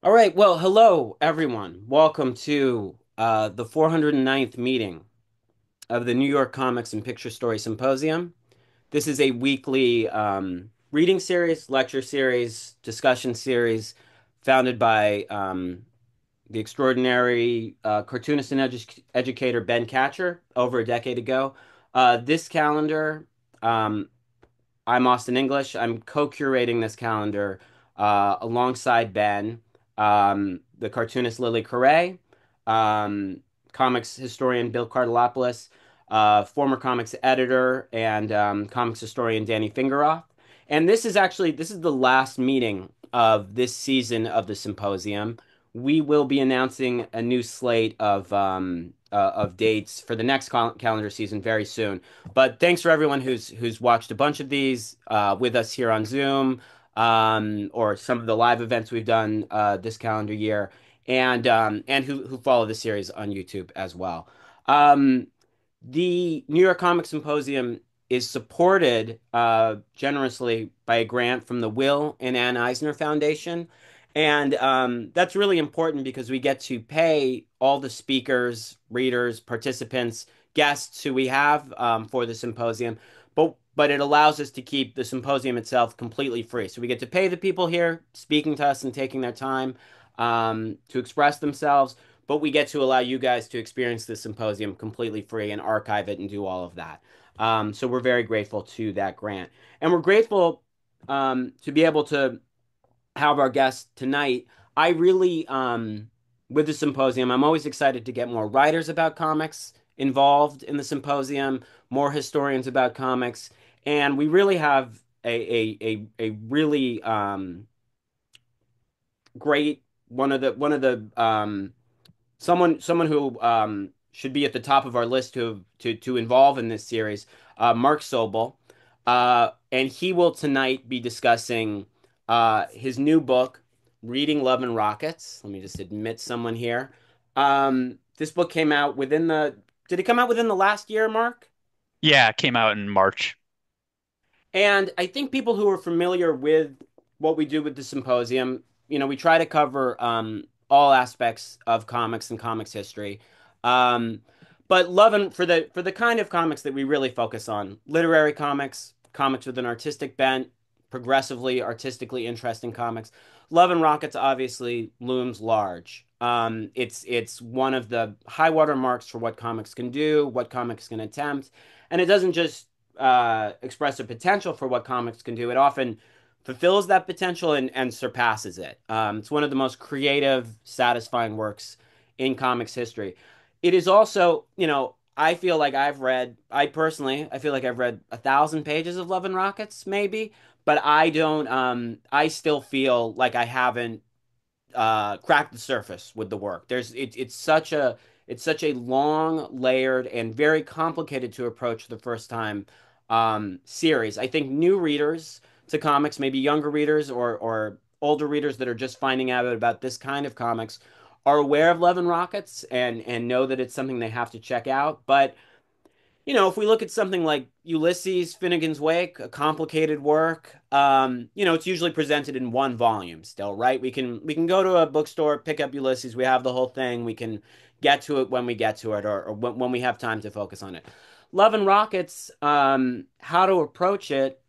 All right, well, hello everyone. Welcome to the 409th meeting of the New York Comics and Picture Story Symposium. This is a weekly reading series, lecture series, discussion series founded by the extraordinary cartoonist and educator Ben Catcher over a decade ago. This calendar um, I'm Austin English. I'm co-curating this calendar alongside Ben, the cartoonist Lily Correa, um, comics historian Bill Cardelopoulos, former comics editor and comics historian Danny Fingeroff. And this is the last meeting of this season of the symposium. We will be announcing a new slate of dates for the next calendar season very soon. But thanks for everyone who's watched a bunch of these with us here on Zoom, or some of the live events we've done this calendar year, and who follow the series on YouTube as well. Um, the New York Comic Symposium is supported generously by a grant from the Will and Ann Eisner Foundation. And that's really important because we get to pay all the speakers, readers, participants, guests who we have for the symposium, but it allows us to keep the symposium itself completely free. So we get to pay the people here speaking to us and taking their time to express themselves, but we get to allow you guys to experience the symposium completely free and archive it and do all of that. So we're very grateful to that grant, and we're grateful to be able to have our guest tonight. I really, with the symposium, I'm always excited to get more writers about comics involved in the symposium, more historians about comics, and we really have a really great one of the someone who should be at the top of our list to involve in this series, Marc Sobel, and he will tonight be discussing his new book, Reading Love and Rockets. Let me just admit someone here. This book came out within the. Did it come out within the last year, Mark? Yeah, it came out in March. And I think people who are familiar with what we do with the symposium, we try to cover all aspects of comics and comics history. Um, but love and for the kind of comics that we really focus on, literary comics, comics with an artistic bent, progressively artistically interesting comics. Love and Rockets obviously looms large. It's one of the high water marks for what comics can do, what comics can attempt, and it doesn't just express a potential for what comics can do. It often fulfills that potential and surpasses it. It's one of the most creative, satisfying works in comics history. It is also, I feel like I've read 1,000 pages of Love and Rockets, maybe, but I still feel like I haven't crack the surface with the work. It's such a long, layered, and very complicated to approach the first time series. I think new readers to comics, maybe younger readers or older readers that are just finding out about this kind of comics, are aware of Love and Rockets and know that it's something they have to check out. But if we look at something like Ulysses, Finnegan's Wake, a complicated work, it's usually presented in one volume still, right? We can go to a bookstore, pick up Ulysses, we have the whole thing, we can get to it when we get to it, or when we have time to focus on it. Love and Rockets, how to approach it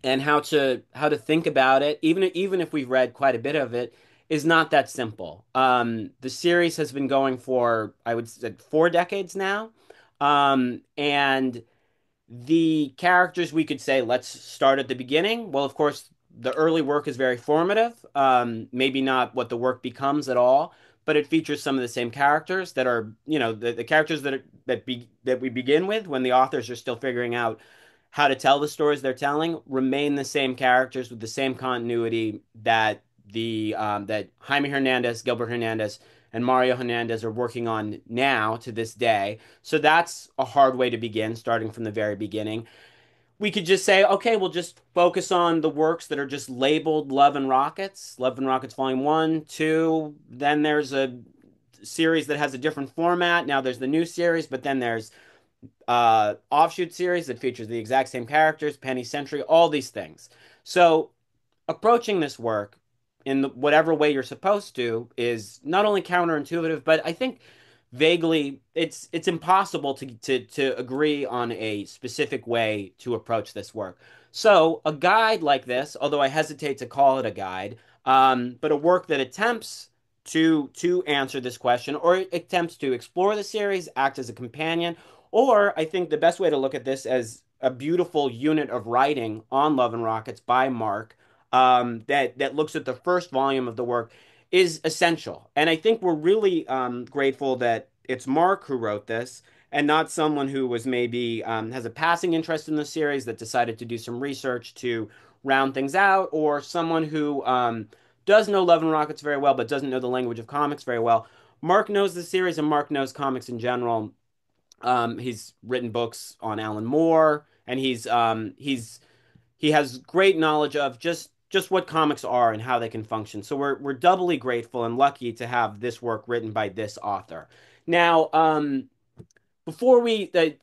and how to think about it, even if we've read quite a bit of it, is not that simple. The series has been going for, I would say, 4 decades now. And the characters, we could say, let's start at the beginning. Well, of course, the early work is very formative. Maybe not what the work becomes at all, but it features some of the same characters that are, the characters that we begin with when the authors are still figuring out how to tell the stories they're telling, remain the same characters with the same continuity that Jaime Hernandez, Gilbert Hernandez, and Mario Hernandez are working on now to this day. So that's a hard way to begin, starting from the very beginning. We could just say, okay, we'll just focus on the works that are just labeled Love and Rockets, Love and Rockets Volume 1, 2. Then there's a series that has a different format. Now there's the new series, but then there's offshoot series that features the exact same characters, Penny Century, all these things. So approaching this work in whatever way you're supposed to is not only counterintuitive, but I think vaguely it's impossible to agree on a specific way to approach this work. So a guide like this, although I hesitate to call it a guide, but a work that attempts to answer this question or attempts to explore the series, act as a companion, or I think the best way to look at this as a beautiful unit of writing on Love and Rockets by Mark, that looks at the first volume of the work is essential. And I think we're really grateful that it's Mark who wrote this and not someone who was maybe has a passing interest in the series that decided to do some research to round things out, or someone who does know Love and Rockets very well but doesn't know the language of comics very well. Mark knows the series and Mark knows comics in general. He's written books on Alan Moore, and he has great knowledge of just what comics are and how they can function. So we're doubly grateful and lucky to have this work written by this author. Now, before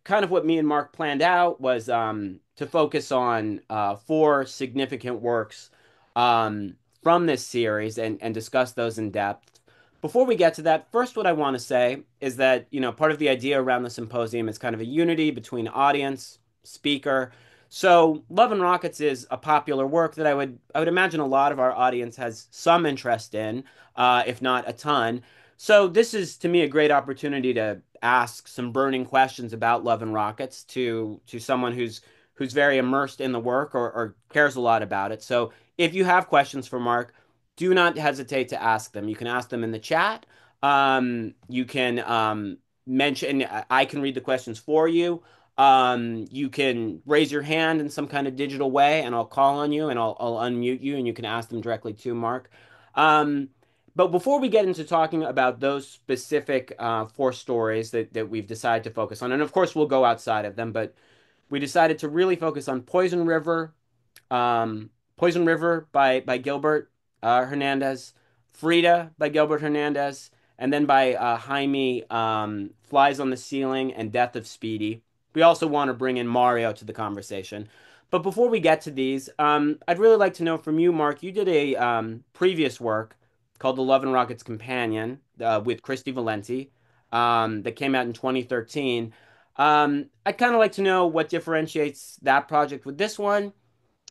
kind of what me and Mark planned out was to focus on four significant works from this series and discuss those in depth. Before we get to that, first, what I want to say is that, part of the idea around the symposium is kind of a unity between audience, speaker. So, Love and Rockets is a popular work that I would imagine a lot of our audience has some interest in, if not a ton. So this is to me a great opportunity to ask some burning questions about Love and Rockets to someone who's very immersed in the work or cares a lot about it. So if you have questions for Mark, do not hesitate to ask them. You can ask them in the chat. You can mention, I can read the questions for you. You can raise your hand in some kind of digital way, and I'll call on you and I'll unmute you, and you can ask them directly to Mark. Um, but before we get into talking about those specific four stories that we've decided to focus on, and of course we'll go outside of them, but we decided to really focus on um, Poison River by Gilbert Hernandez, Frida by Gilbert Hernandez, and then by Jaime, Flies on the Ceiling and Death of Speedy. We also want to bring in Mario to the conversation. But before we get to these, I'd really like to know from you, Mark. You did a previous work called The Love and Rockets Companion with Christy Valenti that came out in 2013. I'd kind of like to know what differentiates that project with this one,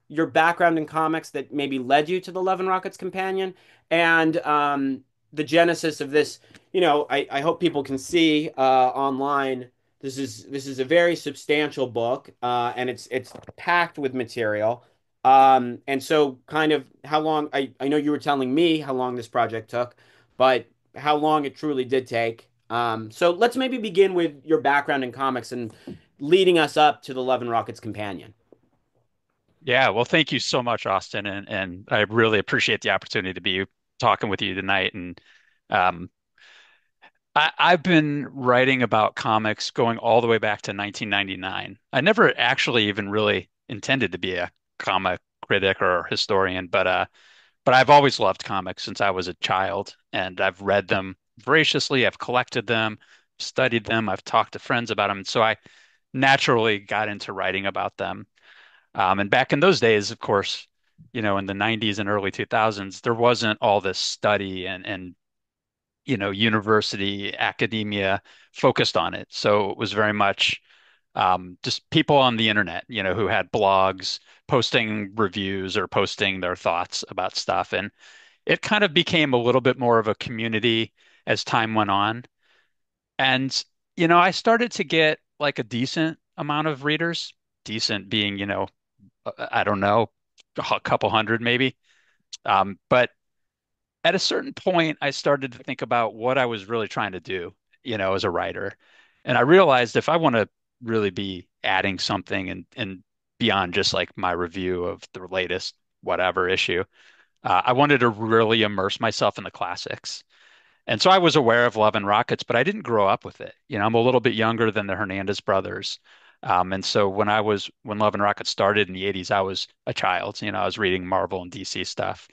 your background in comics that maybe led you to the Love and Rockets Companion, and the genesis of this. I hope people can see online. This is a very substantial book, and it's packed with material. And so, kind of how long I know you were telling me how long this project took, but how long it truly did take. So let's maybe begin with your background in comics and leading us up to the Love and Rockets Companion. Yeah, well, thank you so much, Austin, and I really appreciate the opportunity to be talking with you tonight. And um, I've been writing about comics going all the way back to 1999. I never actually even really intended to be a comic critic or historian, but I've always loved comics since I was a child, and I've read them voraciously. I've collected them, studied them. I've talked to friends about them, and so I naturally got into writing about them. And back in those days, of course, in the 90s and early 2000s, there wasn't all this study and university academia focused on it. So it was very much just people on the internet, who had blogs posting reviews or posting their thoughts about stuff. And it kind of became a little bit more of a community as time went on. And, I started to get like a decent amount of readers, decent being, I don't know, a couple hundred maybe. But at a certain point, I started to think about what I was really trying to do, as a writer. And I realized if I want to really be adding something and beyond just like my review of the latest whatever issue, I wanted to really immerse myself in the classics. And so I was aware of Love and Rockets, but I didn't grow up with it. I'm a little bit younger than the Hernandez brothers. And so when Love and Rockets started in the 80s, I was a child. I was reading Marvel and DC stuff.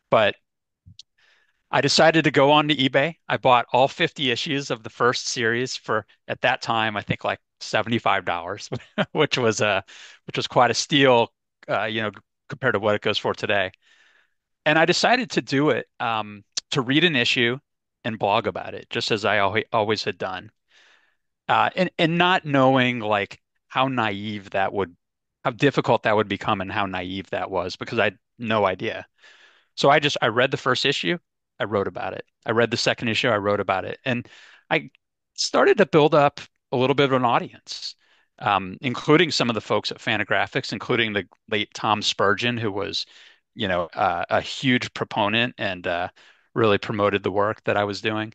But I decided to go on to eBay. I bought all 50 issues of the first series for, at that time, I think like $75, which was which was quite a steal, compared to what it goes for today. And I decided to do it to read an issue and blog about it, just as I always had done. And not knowing like how naive that would, how difficult that would become and how naive that was because I had no idea. So I read the first issue, I wrote about it. I read the second issue, I wrote about it. And I started to build up a little bit of an audience, including some of the folks at Fantagraphics, including the late Tom Spurgeon, who was, a huge proponent and really promoted the work that I was doing.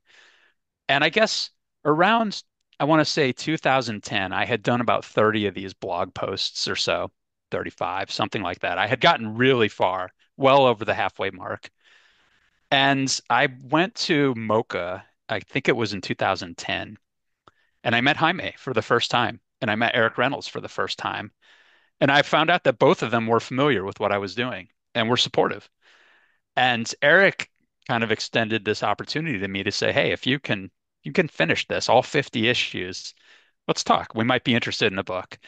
And I guess around, I want to say 2010, I had done about 30 of these blog posts or so, 35, something like that. I had gotten really far, well over the halfway mark. And I went to Mocha, I think it was in 2010, and I met Jaime for the first time, and I met Eric Reynolds for the first time. And I found out that both of them were familiar with what I was doing and were supportive. And Eric kind of extended this opportunity to me to say, "Hey, if you can finish this, all 50 issues, let's talk. We might be interested in a book."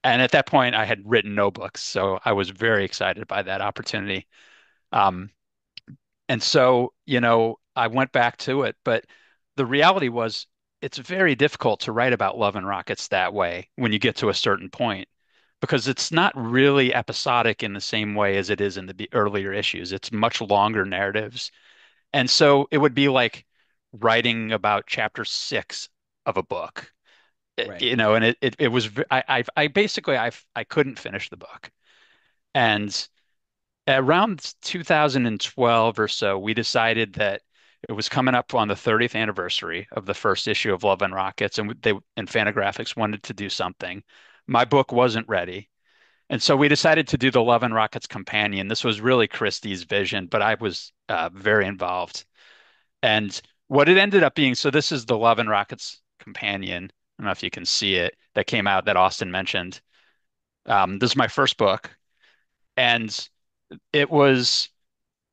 And at that point, I had written no books, so I was very excited by that opportunity. Um, and so, I went back to it, but the reality was it's very difficult to write about Love and Rockets that way when you get to a certain point because it's not really episodic in the same way as it is in the earlier issues. It's much longer narratives. And so it would be like writing about chapter six of a book, Right. and it was, I basically, I couldn't finish the book. And around 2012 or so, we decided that it was coming up on the 30th anniversary of the first issue of Love and Rockets, and they and Fantagraphics wanted to do something. My book wasn't ready. And so we decided to do the Love and Rockets companion. This was really Christie's vision, but I was very involved. And what it ended up being, so this is the Love and Rockets companion. I don't know if you can see it that came out that Austin mentioned. This is my first book, and it was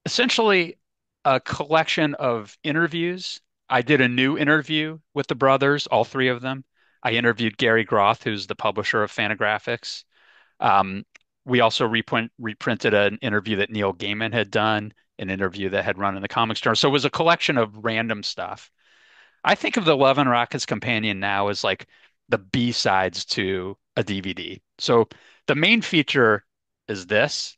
essentially a collection of interviews. I did a new interview with the brothers, all three of them. I interviewed Gary Groth, who's the publisher of Fantagraphics. Um, we also reprinted an interview that Neil Gaiman had done, an interview that had run in the Comics Journal. So it was a collection of random stuff. I think of the Love and Rockets Companion now as like the B-sides to a DVD. So the main feature is this,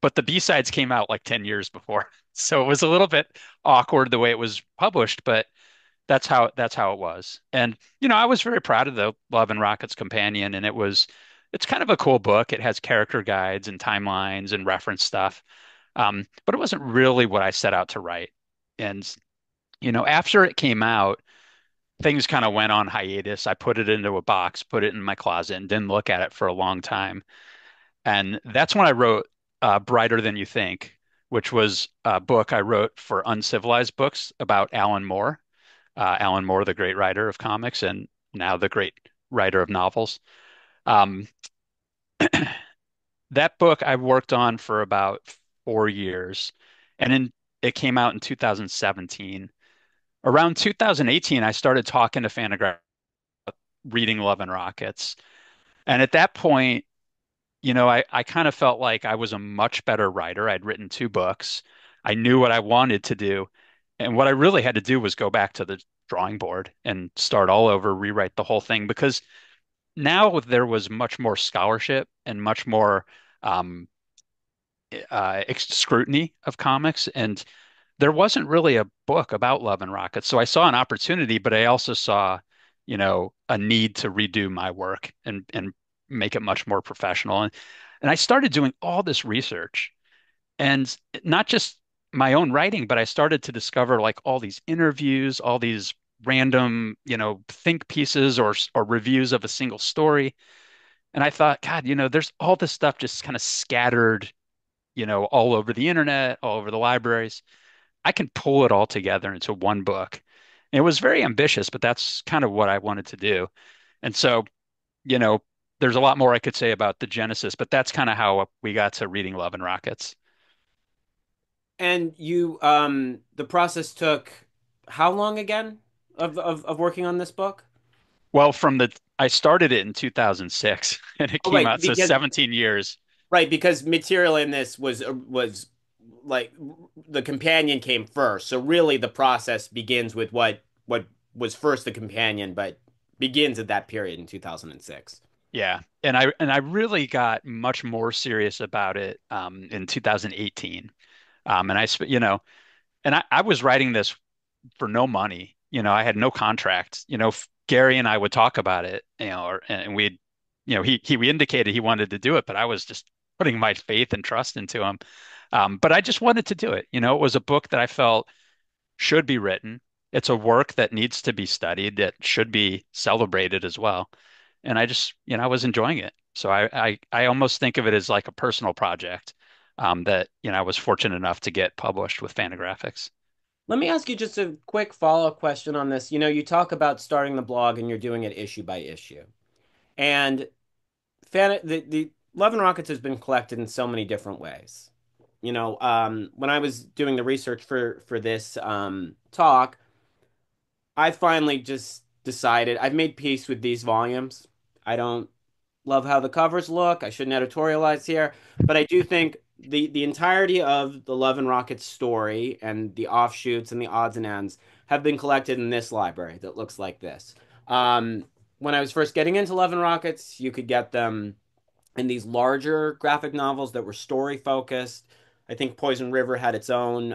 but the B-sides came out like 10 years before. So it was a little bit awkward the way it was published, but that's how it was. And I was very proud of the Love and Rockets Companion, and it's kind of a cool book. It has character guides and timelines and reference stuff. But it wasn't really what I set out to write. And after it came out, things kind of went on hiatus. I put it into a box, put it in my closet, and didn't look at it for a long time. And that's when I wrote Brighter Than You Think, which was a book I wrote for Uncivilized Books about Alan Moore. Alan Moore, the great writer of comics and now the great writer of novels. Um, that book I worked on for about 4 years, and it came out in 2017. Around 2018, I started talking to Fantagraph, reading Love and Rockets. And at that point, I kind of felt like I was a much better writer. I'd written two books. I knew what I wanted to do. And what I really had to do was go back to the drawing board and start all over, rewrite the whole thing, because now there was much more scholarship and much more um, scrutiny of comics. And there wasn't really a book about Love and Rockets. So I saw an opportunity, but I also saw, a need to redo my work and make it much more professional. And I started doing all this research and not just my own writing, but I started to discover like all these interviews, all these random, think pieces or reviews of a single story. And I thought, God, there's all this stuff just kind of scattered, all over the internet, all over the libraries. I can pull it all together into one book. And it was very ambitious, but that's kind of what I wanted to do. And so, you know, there's a lot more I could say about the Genesis, but that's kind of how we got to reading Love and Rockets. And the process took how long again of working on this book? Well, I started it in 2006 and it Oh, came right, out, so 17 years. because material in this was like the companion came first. So really the process begins with what was first the companion, but begins at that period in 2006. Yeah. And I really got much more serious about it in 2018. And I was writing this for no money. I had no contract. Gary and I would talk about it, and we'd, he indicated he wanted to do it, but I was just putting my faith and trust into him. But I just wanted to do it. It was a book that I felt should be written. It's a work that needs to be studied, that should be celebrated as well. And I just, I was enjoying it. So I almost think of it as like a personal project that, I was fortunate enough to get published with Fantagraphics. Let me ask you just a quick follow-up question on this. You talk about starting the blog and you're doing it issue by issue. And the Love and Rockets has been collected in so many different ways. When I was doing the research for this talk, I finally just decided I've made peace with these volumes. I don't love how the covers look. I shouldn't editorialize here, but I do think the entirety of the Love and Rockets story and the offshoots and the odds and ends have been collected in this library that looks like this. Um, when I was first getting into Love and Rockets, you could get them in these larger graphic novels that were story focused. I think Poison River had its own,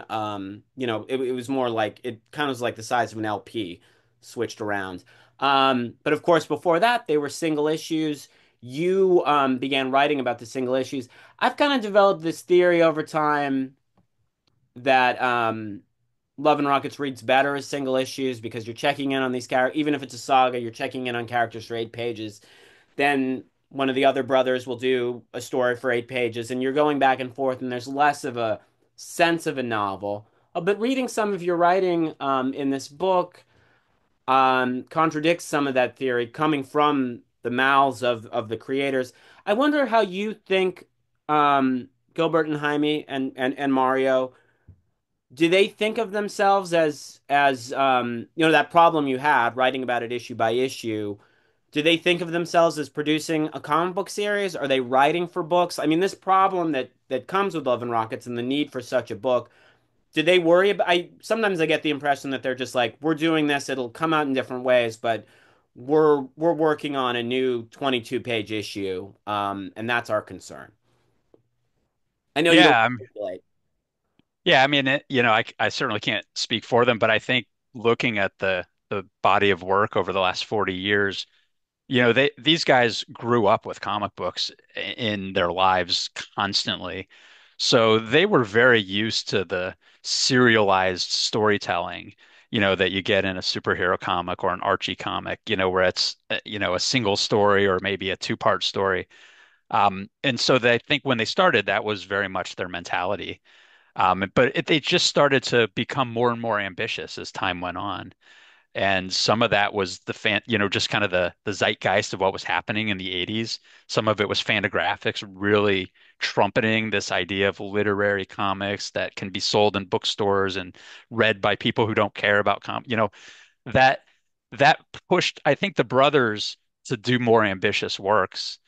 it was more like it kind of was like the size of an LP switched around. But of course, before that, they were single issues. You began writing about the single issues. I've kind of developed this theory over time that Love and Rockets reads better as single issues because you're checking in on these characters. Even if it's a saga, you're checking in on characters for 8 pages. Then one of the other brothers will do a story for 8 pages, and you're going back and forth, and there's less of a sense of a novel. But reading some of your writing in this book contradicts some of that theory coming from the mouths of the creators. I wonder how you think Gilbert and Jaime and Mario, do they think of themselves as that problem you had writing about it issue by issue? Do they think of themselves as producing a comic book series? Are they writing for books? I mean, this problem that comes with Love and Rockets and the need for such a book, do they worry about? I sometimes I get the impression that they're just like, we're doing this, it'll come out in different ways, but we're working on a new 22-page issue, and that's our concern. I know you don't Yeah, speculate. yeah. I mean, I certainly can't speak for them, but I think looking at the body of work over the last 40 years, these guys grew up with comic books in their lives constantly. So they were very used to the serialized storytelling, that you get in a superhero comic or an Archie comic, where it's, a single story or maybe a two-part story. And so I think when they started, that was very much their mentality. But they just started to become more and more ambitious as time went on. And some of that was just kind of the zeitgeist of what was happening in the 80s. Some of it was Fantagraphics really trumpeting this idea of literary comics that can be sold in bookstores and read by people who don't care about that that pushed, I think, the brothers to do more ambitious works,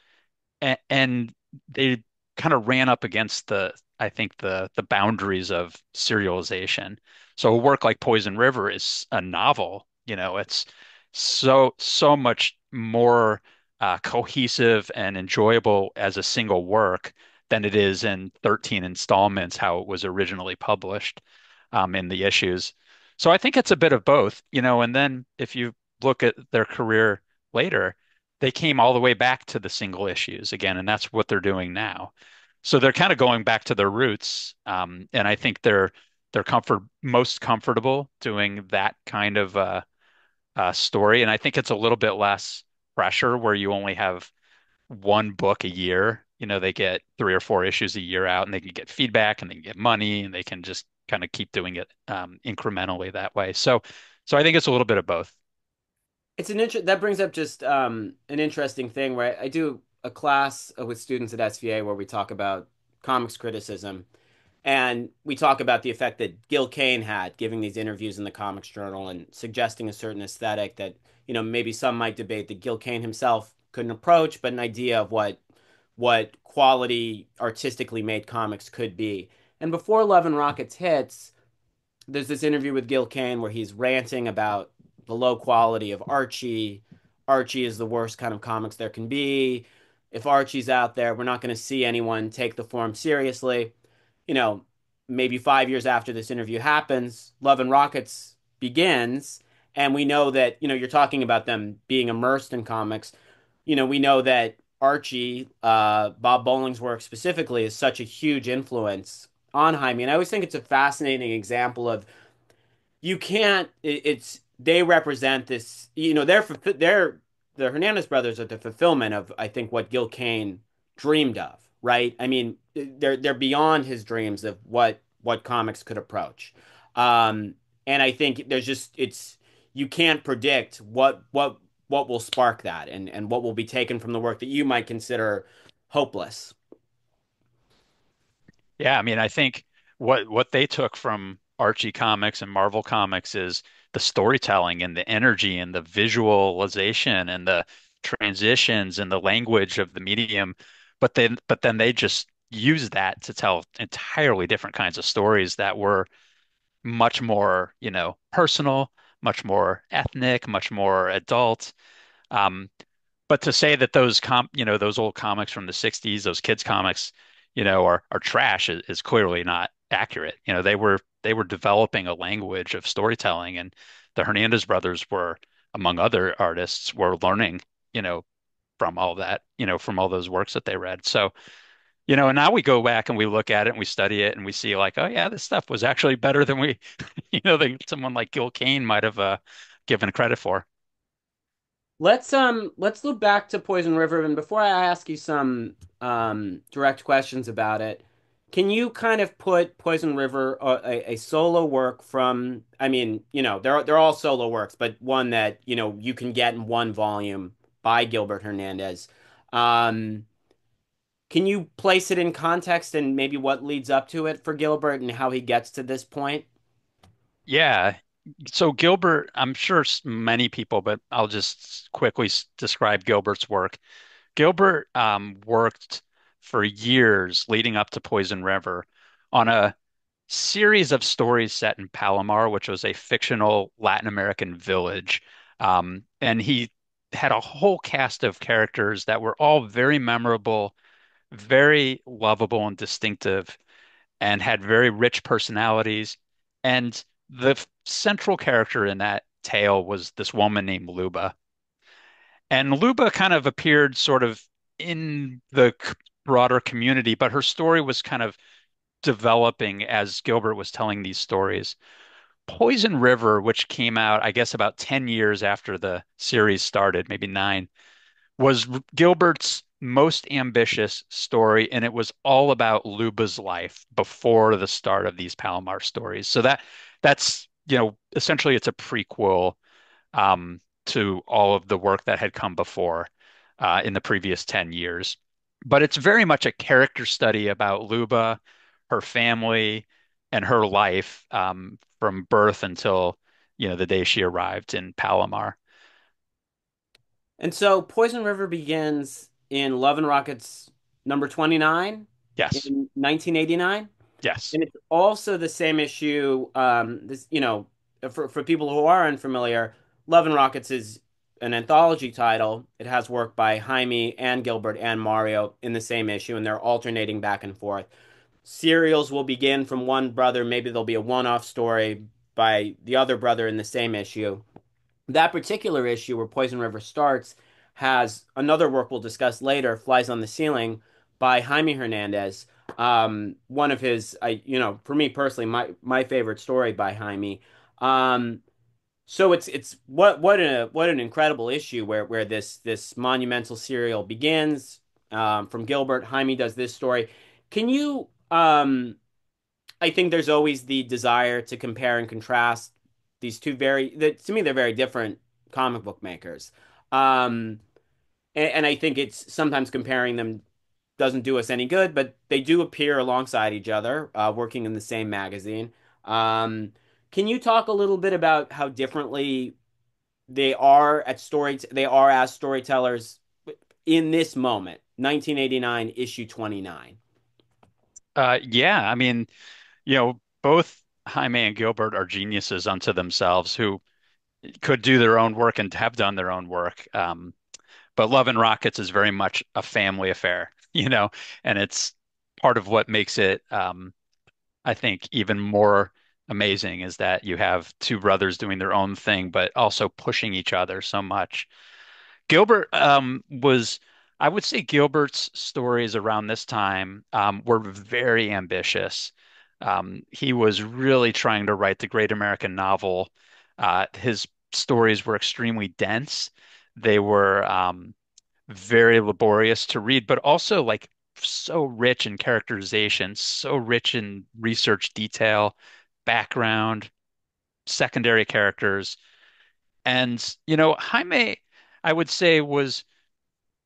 and they kind of ran up against I think the boundaries of serialization. So a work like Poison River is a novel, it's so much more cohesive and enjoyable as a single work than it is in 13 installments, how it was originally published in the issues. So I think it's a bit of both, and then if you look at their career later, they came all the way back to the single issues again, and that's what they're doing now. So they're kind of going back to their roots, and I think they're most comfortable doing that kind of story. And I think it's a little bit less pressure where you only have one book a year. They get 3 or 4 issues a year out, and they can get feedback, and they can get money, and they can just kind of keep doing it incrementally that way. So I think it's a little bit of both. That brings up just an interesting thing where I do a class with students at SVA where we talk about comics criticism. And we talk about the effect that Gil Kane had giving these interviews in the Comics Journal and suggesting a certain aesthetic that, maybe some might debate that Gil Kane himself couldn't approach, but an idea of what quality artistically made comics could be. And before Love and Rockets hits, there's this interview with Gil Kane where he's ranting about the low quality of Archie. Archie is the worst kind of comics there can be. If Archie's out there, we're not going to see anyone take the form seriously. You know, maybe 5 years after this interview happens, Love and Rockets begins, and we know that, you're talking about them being immersed in comics. We know that Archie, Bob Bowling's work specifically, is such a huge influence on Jaime. And I always think it's a fascinating example of you can't it's they represent this, they're the Hernandez brothers are the fulfillment of, I think, what Gil Kane dreamed of, right? I mean, they're beyond his dreams of what comics could approach. And I think there's just it's you can't predict what will spark that, and what will be taken from the work that you might consider hopeless. Yeah, I mean, I think what they took from Archie comics and Marvel comics is the storytelling and the energy and the visualization and the transitions and the language of the medium, but then they just used that to tell entirely different kinds of stories that were much more, personal, much more ethnic, much more adult. Um, but to say that those old comics from the 60s, those kids comics, are trash is clearly not accurate. They were developing a language of storytelling, and the Hernandez brothers were, among other artists, were learning, you know, from all that, from all those works that they read. So, and now we go back and we look at it and we study it and we see like, oh yeah, this stuff was actually better than we, than someone like Gil Kane might have given credit for. Let's look back to Poison River, and before I ask you some direct questions about it, can you kind of put Poison River, a solo work from, I mean, they're all solo works, but one that, you can get in one volume by Gilbert Hernandez. Um, can you place it in context and maybe what leads up to it for Gilbert and how he gets to this point? Yeah. So Gilbert, I'm sure many people, but I'll just quickly describe Gilbert's work. Gilbert worked for years leading up to Poison River on a series of stories set in Palomar, which was a fictional Latin American village. And he had a whole cast of characters that were all very memorable, very lovable and distinctive, and had very rich personalities. And the central character in that tale was this woman named Luba. And Luba kind of appeared sort of in the broader community, but her story was kind of developing as Gilbert was telling these stories. Poison River, which came out, I guess, about 10 years after the series started, maybe nine, was Gilbert's most ambitious story, and it was all about Luba's life before the start of these Palomar stories. So that's, essentially it's a prequel to all of the work that had come before in the previous 10 years. But it's very much a character study about Luba, her family, and her life from birth until, the day she arrived in Palomar. And so Poison River begins in Love and Rockets number 29 Yes. in 1989. Yes. And it's also the same issue. For people who are unfamiliar, Love and Rockets is an anthology title. It has work by Jaime and Gilbert and Mario in the same issue, and they're alternating back and forth. Serials will begin from one brother. Maybe there'll be a one-off story by the other brother in the same issue. That particular issue where Poison River starts has another work we'll discuss later, Flies on the Ceiling by Jaime Hernandez. One of his, for me personally, my favorite story by Jaime. So it's what an incredible issue where this monumental serial begins from Gilbert. Jaime does this story. Can you I think there's always the desire to compare and contrast these two to me, they're very different comic book makers. Um, and I think it's sometimes comparing them doesn't do us any good, but they do appear alongside each other, working in the same magazine. Um, can you talk a little bit about how differently they are as storytellers in this moment, 1989, issue 29? Yeah, I mean, both Jaime and Gilbert are geniuses unto themselves who could do their own work and have done their own work. But Love and Rockets is very much a family affair, and it's part of what makes it, I think, even more amazing is that you have two brothers doing their own thing, but also pushing each other so much. Gilbert I would say Gilbert's stories around this time were very ambitious. He was really trying to write the great American novel. His stories were extremely dense. They were very laborious to read, but also like so rich in characterization, so rich in research detail, background, secondary characters. And, Jaime, I would say, was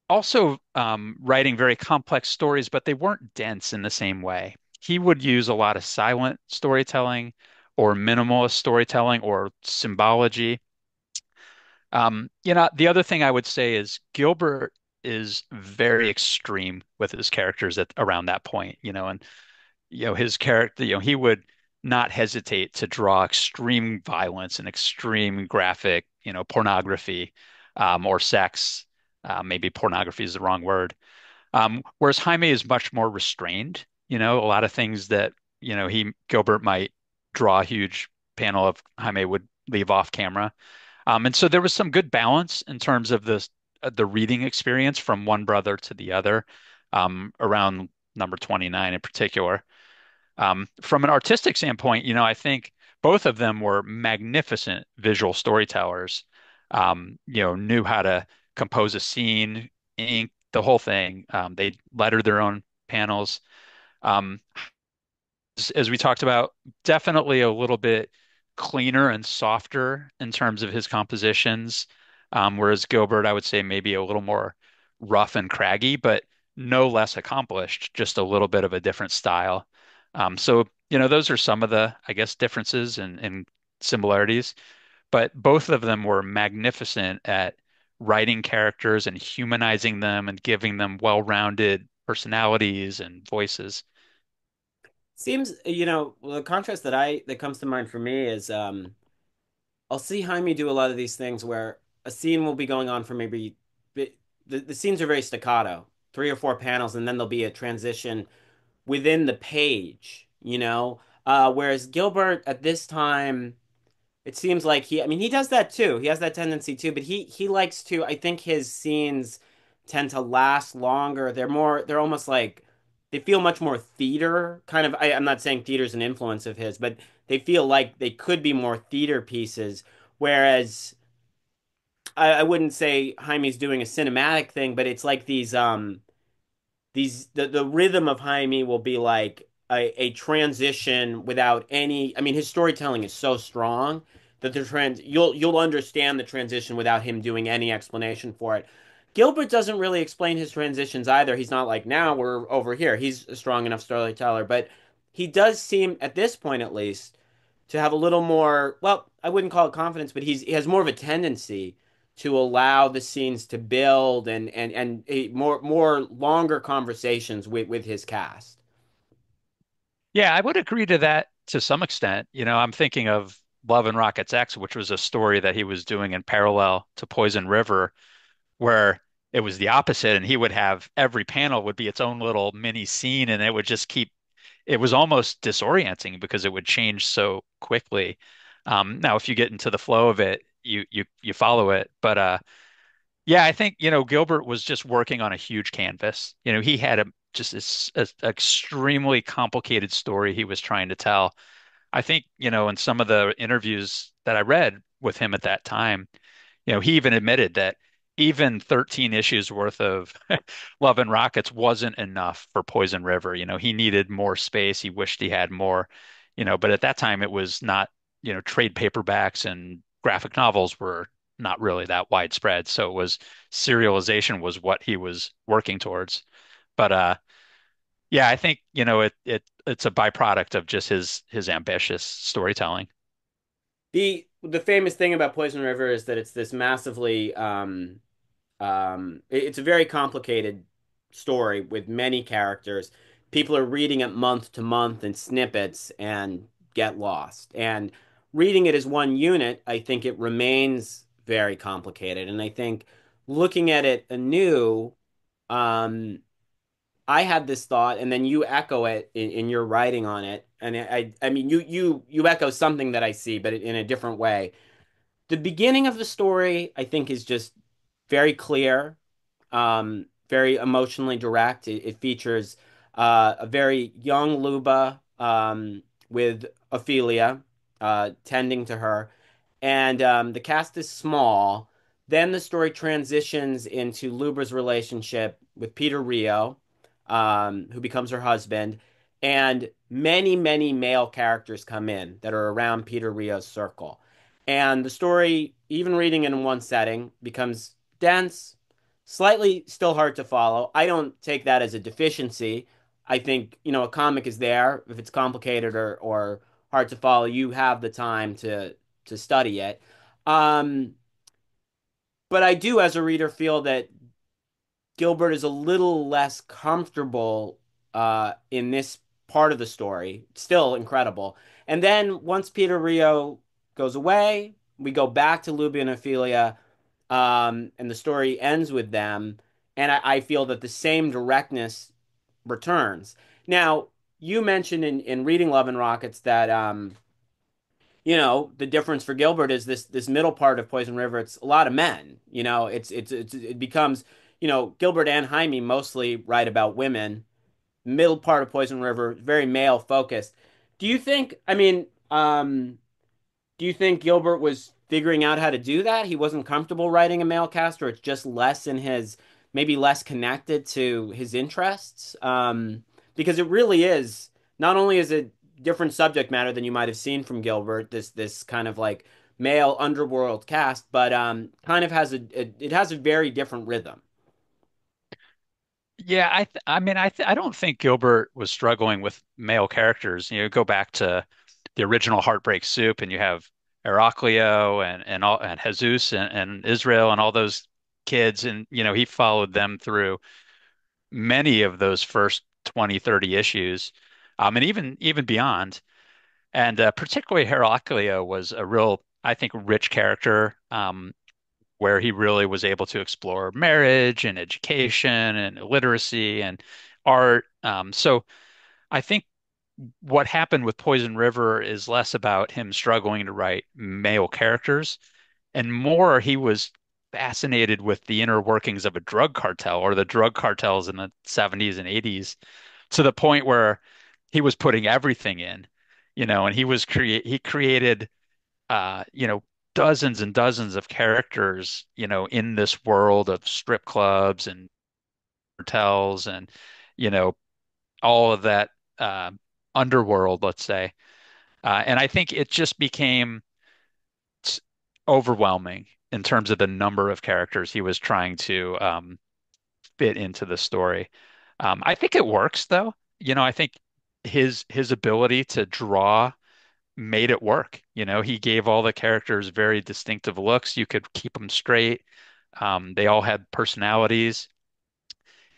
also writing very complex stories, but they weren't dense in the same way. He would use a lot of silent storytelling or minimalist storytelling or symbology. The other thing I would say is Gilbert is very extreme with his characters at around that point, and his character, he would not hesitate to draw extreme violence and extreme graphic, pornography, or sex. Maybe pornography is the wrong word. Whereas Jaime is much more restrained, a lot of things that, Gilbert might draw a huge panel of Jaime would leave off camera. And so there was some good balance in terms of the reading experience from one brother to the other, around number 29 in particular. From an artistic standpoint, I think both of them were magnificent visual storytellers. Knew how to compose a scene, ink, the whole thing. They lettered their own panels. Um, as we talked about, definitely a little bit cleaner and softer in terms of his compositions. Whereas Gilbert, I would say maybe a little more rough and craggy, but no less accomplished, just a little bit of a different style. So, those are some of the, I guess, differences and similarities, but both of them were magnificent at writing characters and humanizing them and giving them well-rounded personalities and voices. Seems, well, the contrast that comes to mind for me is I'll see Jaime do a lot of these things where a scene will be going on for maybe the scenes are very staccato, three or four panels, and then there'll be a transition within the page, whereas Gilbert at this time, it seems like I mean, he does that too. He has that tendency too, but he likes to, I think his scenes tend to last longer. They're almost like, they feel much more theater, kind of. I'm not saying theater's an influence of his, but they feel like they could be more theater pieces. Whereas I wouldn't say Jaime's doing a cinematic thing, but it's like the rhythm of Jaime will be like a transition without any. I mean, his storytelling is so strong that you'll understand the transition without him doing any explanation for it. Gilbert doesn't really explain his transitions either. He's not like, now we're over here. He's a strong enough storyteller, but he does seem, at this point at least, to have a little more, well, I wouldn't call it confidence, but he has more of a tendency to allow the scenes to build and more longer conversations with his cast. Yeah, I would agree to that to some extent. I'm thinking of Love and Rockets X, which was a story that he was doing in parallel to Poison River, where it was the opposite, and he would have every panel would be its own little mini scene, and it would just it was almost disorienting because it would change so quickly. Now, if you get into the flow of it, you follow it. But yeah, I think, Gilbert was just working on a huge canvas. He had just extremely complicated story he was trying to tell. I think, in some of the interviews that I read with him at that time, he even admitted that even 13 issues worth of Love and Rockets wasn't enough for Poison River. He needed more space. He wished he had more, but at that time it was not, trade paperbacks and graphic novels were not really that widespread. So it was serialization was what he was working towards. But yeah, I think, it's a byproduct of just his ambitious storytelling. The famous thing about Poison River is that it's this massively it's a very complicated story with many characters. people are reading it month to month in snippets and get lost. And reading it as one unit, I think it remains very complicated. And I think looking at it anew, um, I had this thought, and then you echo it in your writing on it. And I mean, you echo something that I see, but in a different way. The beginning of the story, I think, is just very clear, very emotionally direct. It features a very young Luba with Ophelia tending to her, and the cast is small. Then the story transitions into Luba's relationship with Peter Rio, who becomes her husband, and many, many male characters come in that are around Peter Rio's circle. And the story, even reading it in one setting, becomes dense, slightly still hard to follow. I don't take that as a deficiency. I think, a comic is there. If it's complicated or hard to follow, you have the time to study it. Um, but I do, as a reader, feel that Gilbert is a little less comfortable in this part of the story. Still incredible. And then once Peter Rio goes away, we go back to Luby and Ophelia, and the story ends with them. And I feel that the same directness returns. Now, you mentioned in reading Love and Rockets that the difference for Gilbert is this middle part of Poison River. It's a lot of men. It becomes Gilbert and Jaime mostly write about women. Middle part of Poison River, very male focused. Do you think? I mean, do you think Gilbert was figuring out how to do that? He wasn't comfortable writing a male cast, or it's just less in his, maybe less connected to his interests? Because it really is, not only is it different subject matter than you might have seen from Gilbert, this kind of like male underworld cast, but kind of has it has a very different rhythm. Yeah, I mean, I don't think Gilbert was struggling with male characters. Go back to the original Heartbreak Soup, and you have Heraclio and Jesus and Israel and all those kids, and he followed them through many of those first 20, 30 issues, and even beyond. And particularly Heraclio was a real, I think, rich character. Where he really was able to explore marriage and education and literacy and art. So I think what happened with Poison River is less about him struggling to write male characters and more he was fascinated with the inner workings of a drug cartel or the drug cartels in the 70s and 80s to the point where he was putting everything in, and he created dozens and dozens of characters, in this world of strip clubs and hotels and, you know, all of that uh, underworld, let's say. And I think it just became s- overwhelming in terms of the number of characters he was trying to fit into the story. I think it works though. I think his ability to draw made it work. He gave all the characters very distinctive looks. You could keep them straight. They all had personalities.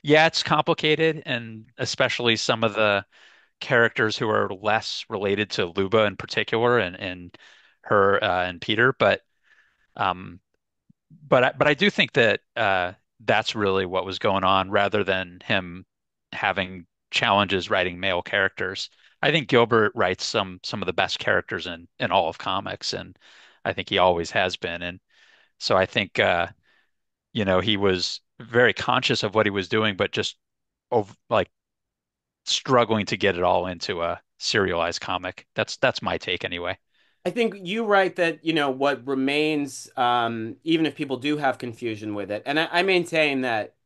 Yeah, it's complicated, and especially some of the characters who are less related to Luba in particular, and her and Peter. Um, but I do think that that's really what was going on, rather than him having challenges writing male characters. I think Gilbert writes some of the best characters in all of comics, and I think he always has been. And so I think he was very conscious of what he was doing, but just like struggling to get it all into a serialized comic. That's my take anyway. I think you write that, what remains, even if people do have confusion with it, and I maintain that,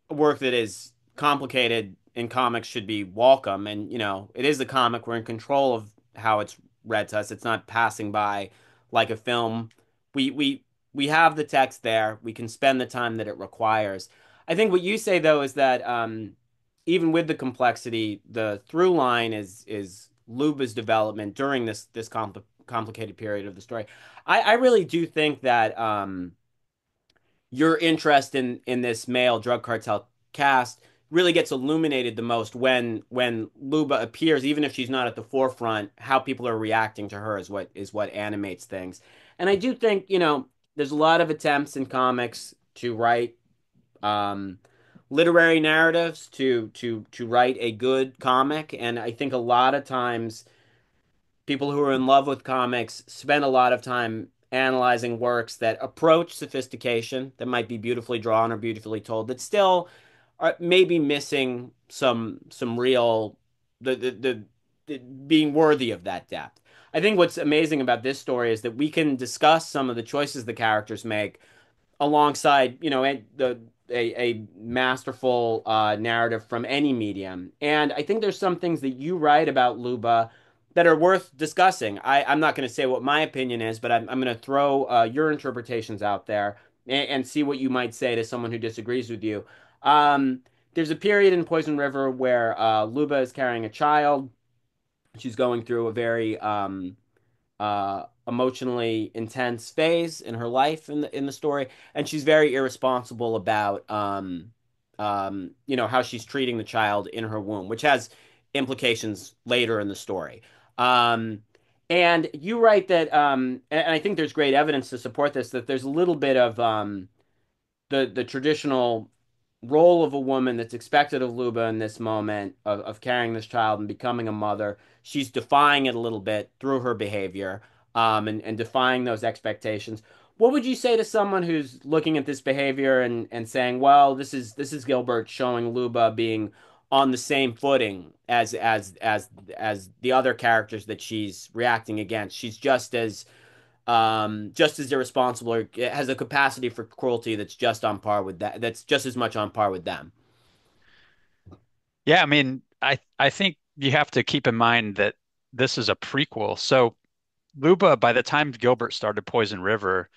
work that is complicated in comics should be welcome. And, it is a comic. We're in control of how it's read to us. It's not passing by like a film. We we we have the text there. We can spend the time that it requires. I think what you say though is that even with the complexity, the through line is Luba's development during this complicated period of the story. I really do think that your interest in this male drug cartel cast really gets illuminated the most when Luba appears, even if she's not at the forefront. How people are reacting to her is what animates things. And I do think, there's a lot of attempts in comics to write um, literary narratives to write a good comic, and I think a lot of times people who are in love with comics spend a lot of time analyzing works that approach sophistication, that might be beautifully drawn or beautifully told, that still are maybe missing some real the being worthy of that depth. I think what's amazing about this story is that we can discuss some of the choices the characters make alongside, a masterful narrative from any medium. And I think there's some things that you write about Luba that are worth discussing. I'm not going to say what my opinion is, but I'm going to throw your interpretations out there and see what you might say to someone who disagrees with you. Um, there's a period in Poison River where Luba is carrying a child. She's going through a very emotionally intense phase in her life in the story, and she's very irresponsible about how she's treating the child in her womb, which has implications later in the story. Um, and you write that, and I think there's great evidence to support this, that there's a little bit of the traditional role of a woman that's expected of Luba in this moment of carrying this child and becoming a mother. She's defying it a little bit through her behavior, and defying those expectations. What would you say to someone who's looking at this behavior and saying, well, this is Gilbert showing Luba being on the same footing as the other characters that she's reacting against. She's just as irresponsible, or has a capacity for cruelty that's just on par with that. That's just as much on par with them. Yeah, I mean, I think you have to keep in mind that this is a prequel. So Luba, by the time Gilbert started Poison River,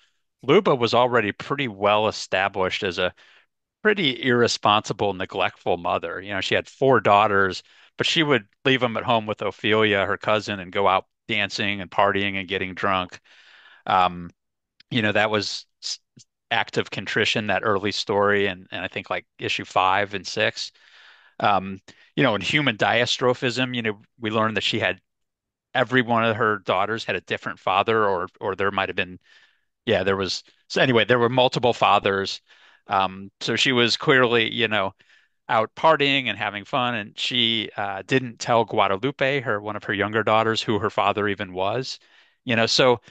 Luba was already pretty well established as a pretty irresponsible, neglectful mother. She had four daughters, but she would leave them at home with Ophelia, her cousin, and go out dancing and partying and getting drunk. Um, that was act of contrition, that early story, and I think like issue 5 and 6. Um, in human diastrophism, we learned that she had every one of her daughters had a different father, or there might have been, yeah, there was. So anyway, there were multiple fathers. So she was clearly, out partying and having fun, and she didn't tell Guadalupe, one of her younger daughters, who her father even was. So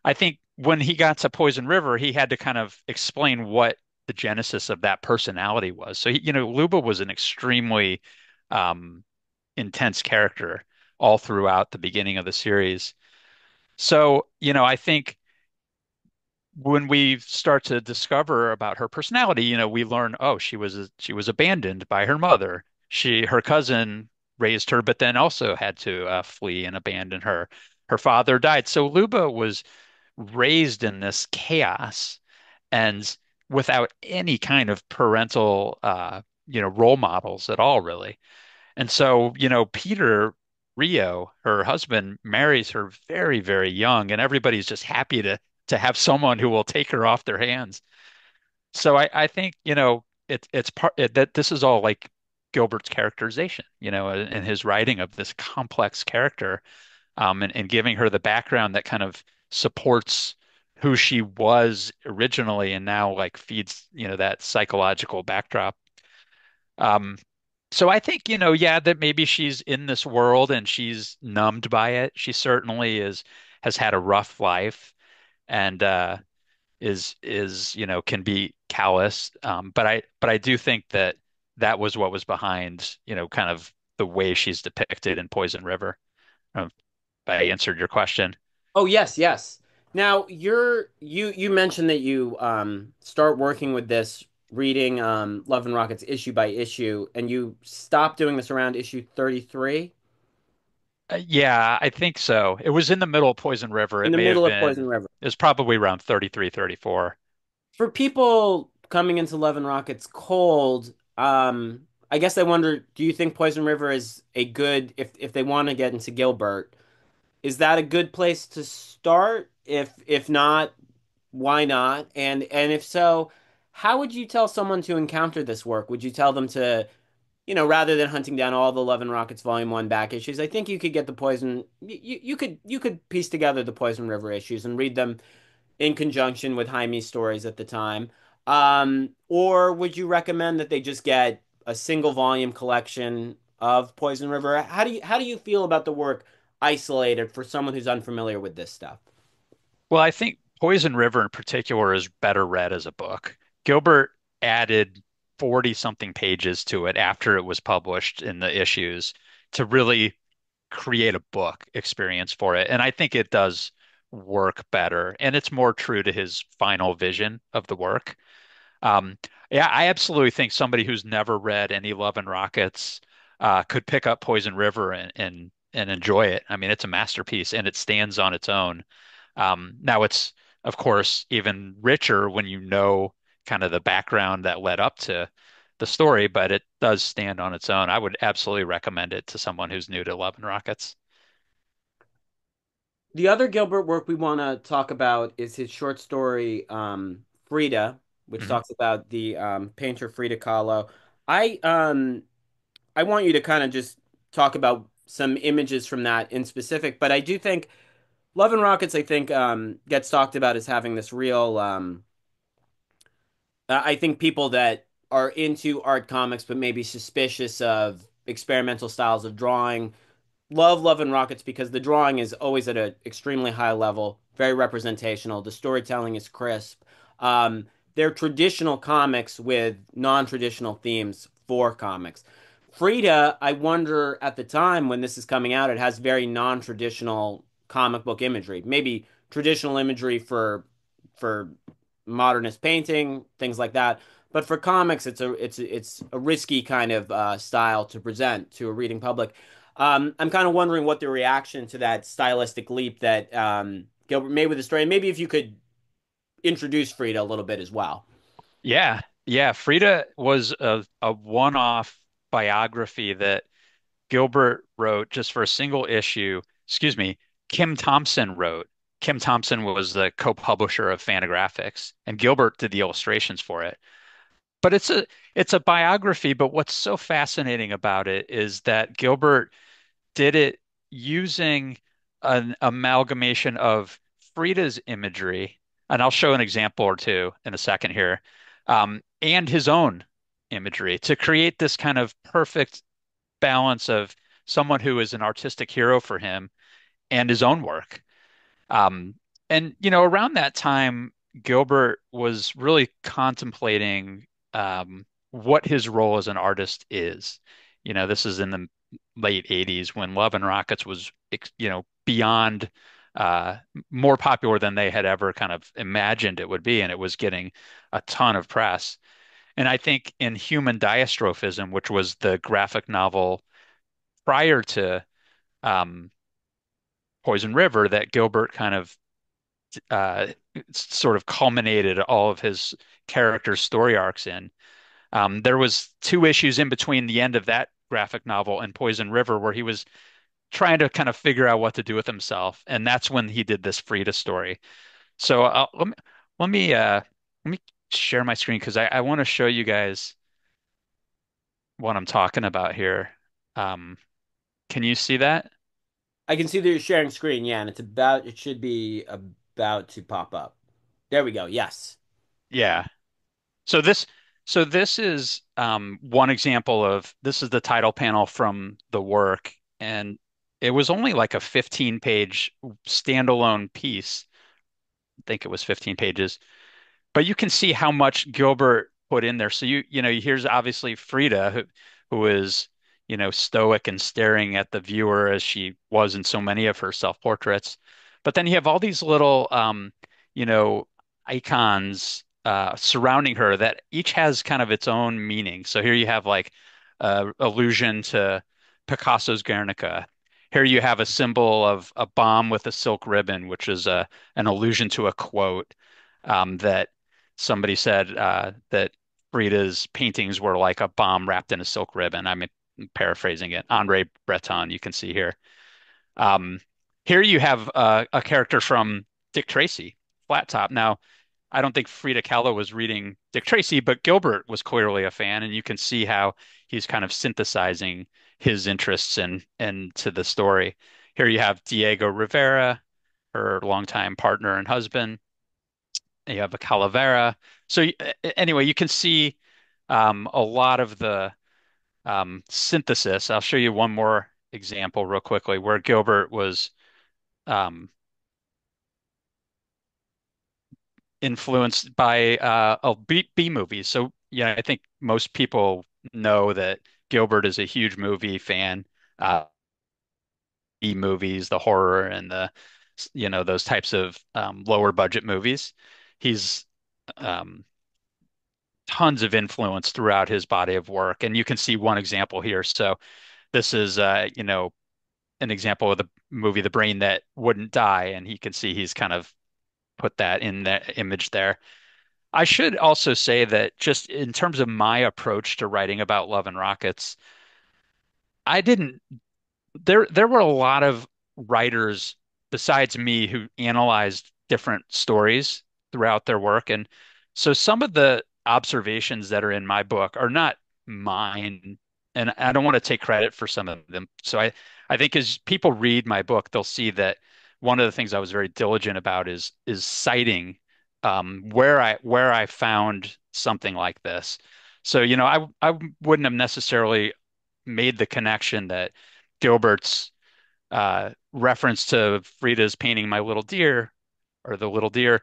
I think when he got to Poison River, he had to kind of explain what the genesis of that personality was. So Luba was an extremely um, intense character all throughout the beginning of the series. So, I think when we start to discover about her personality, we learn, oh, she was abandoned by her mother. Her cousin raised her, but then also had to flee and abandon her. Her father died. So Luba was raised in this chaos and without any kind of parental, role models at all, really. And so, Peter Rio, her husband, marries her very, very young, and everybody's just happy to have someone who will take her off their hands. So I think, it's that this is all like Gilbert's characterization, in his writing of this complex character, and giving her the background that kind of supports who she was originally and now like feeds, that psychological backdrop. Um, so I think, yeah, that maybe she's in this world and she's numbed by it. She certainly has had a rough life and is, can be callous. But I do think that that was what was behind, kind of the way she's depicted in Poison River. If I answered your question. Oh, yes, yes. Now you mentioned that you start working with this, reading Love and Rockets issue by issue, and you stopped doing this around issue 33, Yeah, I think so. It was in the middle of Poison River. in It the may have middle of Poison been, River. it was probably around 33, 34. For people coming into Love and Rockets cold, I guess I wonder, do you think Poison River is a good, if they want to get into Gilbert, is that a good place to start? If not, why not? And if so, how would you tell someone to encounter this work? Would you tell them to rather than hunting down all the Love and Rockets Volume 1 back issues, I think you could get the Poison you could piece together the Poison River issues and read them in conjunction with Jaime's stories at the time. Or would you recommend that they just get a single volume collection of Poison River? How do you feel about the work isolated for someone who's unfamiliar with this stuff? Well, I think Poison River in particular is better read as a book. Gilbert added 40 something pages to it after it was published in the issues to really create a book experience for it. And I think it does work better. And it's more true to his final vision of the work. Um, yeah, I absolutely think somebody who's never read any Love and Rockets could pick up Poison River and enjoy it. I mean, it's a masterpiece and it stands on its own. Now it's of course even richer when you know kind of the background that led up to the story, but it does stand on its own. I would absolutely recommend it to someone who's new to Love and Rockets. The other Gilbert work we want to talk about is his short story Frida, which Mhm. talks about the painter Frida Kahlo. I um I want you to kind of just talk about some images from that in specific, but I do think Love and Rockets, I think, gets talked about as having this real. I think people that are into art comics but maybe suspicious of experimental styles of drawing love and Rockets because the drawing is always at an extremely high level, very representational. The storytelling is crisp. Um, they're traditional comics with non-traditional themes for comics. Frida, I wonder at the time when this is coming out, it has very non-traditional comic book imagery. Maybe traditional imagery for modernist painting, things like that. But for comics, it's a risky kind of style to present to a reading public. I'm kind of wondering what the reaction to that stylistic leap that Gilbert made with the story, and maybe if you could introduce Frida a little bit as well. Yeah, yeah. Frida was a one-off biography that Gilbert wrote just for a single issue. Excuse me, Kim Thompson wrote. Kim Thompson was the co-publisher of Fantagraphics, and Gilbert did the illustrations for it. But it's a biography, but what's so fascinating about it is that Gilbert did it using an amalgamation of Frida's imagery, and I'll show an example or two in a second here, and his own imagery to create this kind of perfect balance of someone who is an artistic hero for him and his own work. Um, and around that time, Gilbert was really contemplating what his role as an artist is. This is in the late 80s when Love and Rockets was, beyond uh, more popular than they had ever kind of imagined it would be, and it was getting a ton of press. And I think in Human Diastrophism, which was the graphic novel prior to um, Poison River, that Gilbert kind of uh, sort of culminated all of his character story arcs in. There was two issues in between the end of that graphic novel and Poison River where he was trying to kind of figure out what to do with himself, and that's when he did this Frida story. So let me uh, let me share my screen because I want to show you guys what I'm talking about here. Um, can you see that? I can see that you're sharing screen, yeah, and it should be about to pop up. There we go. Yes. Yeah. So this so this is one example of this is the title panel from the work, and it was only like a 15-page standalone piece. I think it was 15 pages, but you can see how much Gilbert put in there. So here's obviously Frida who is, stoic and staring at the viewer as she was in so many of her self-portraits. But then you have all these little you know, icons surrounding her that each has kind of its own meaning. So here you have like allusion to Picasso's Guernica. Here you have a symbol of a bomb with a silk ribbon, which is an allusion to a quote that somebody said that Frida's paintings were like a bomb wrapped in a silk ribbon. I'm paraphrasing it. Andre Breton, you can see here. Um, Here you have a character from Dick Tracy, Flat Top. Now, I don't think Frida Kahlo was reading Dick Tracy, but Gilbert was clearly a fan, and you can see how he's kind of synthesizing his interests and to the story. Here you have Diego Rivera, her longtime partner and husband. You have a Calavera. So anyway, you can see a lot of the synthesis. I'll show you one more example real quickly where Gilbert was um, influenced by B movies. So yeah, I think most people know that Gilbert is a huge movie fan. B movies, the horror and the those types of lower budget movies. He's um, tons of influence throughout his body of work, and you can see one example here. So this is an example of the movie The Brain That Wouldn't Die, and he can see he's kind of put that in the image there. I should also say that just in terms of my approach to writing about Love and Rockets, I didn't there were a lot of writers besides me who analyzed different stories throughout their work. And so some of the observations that are in my book are not mine, and I don't want to take credit for some of them. So I think as people read my book, they'll see that one of the things I was very diligent about is citing where I found something like this. So, I wouldn't have necessarily made the connection that Gilbert's reference to Frida's painting My Little Deer or The Little Deer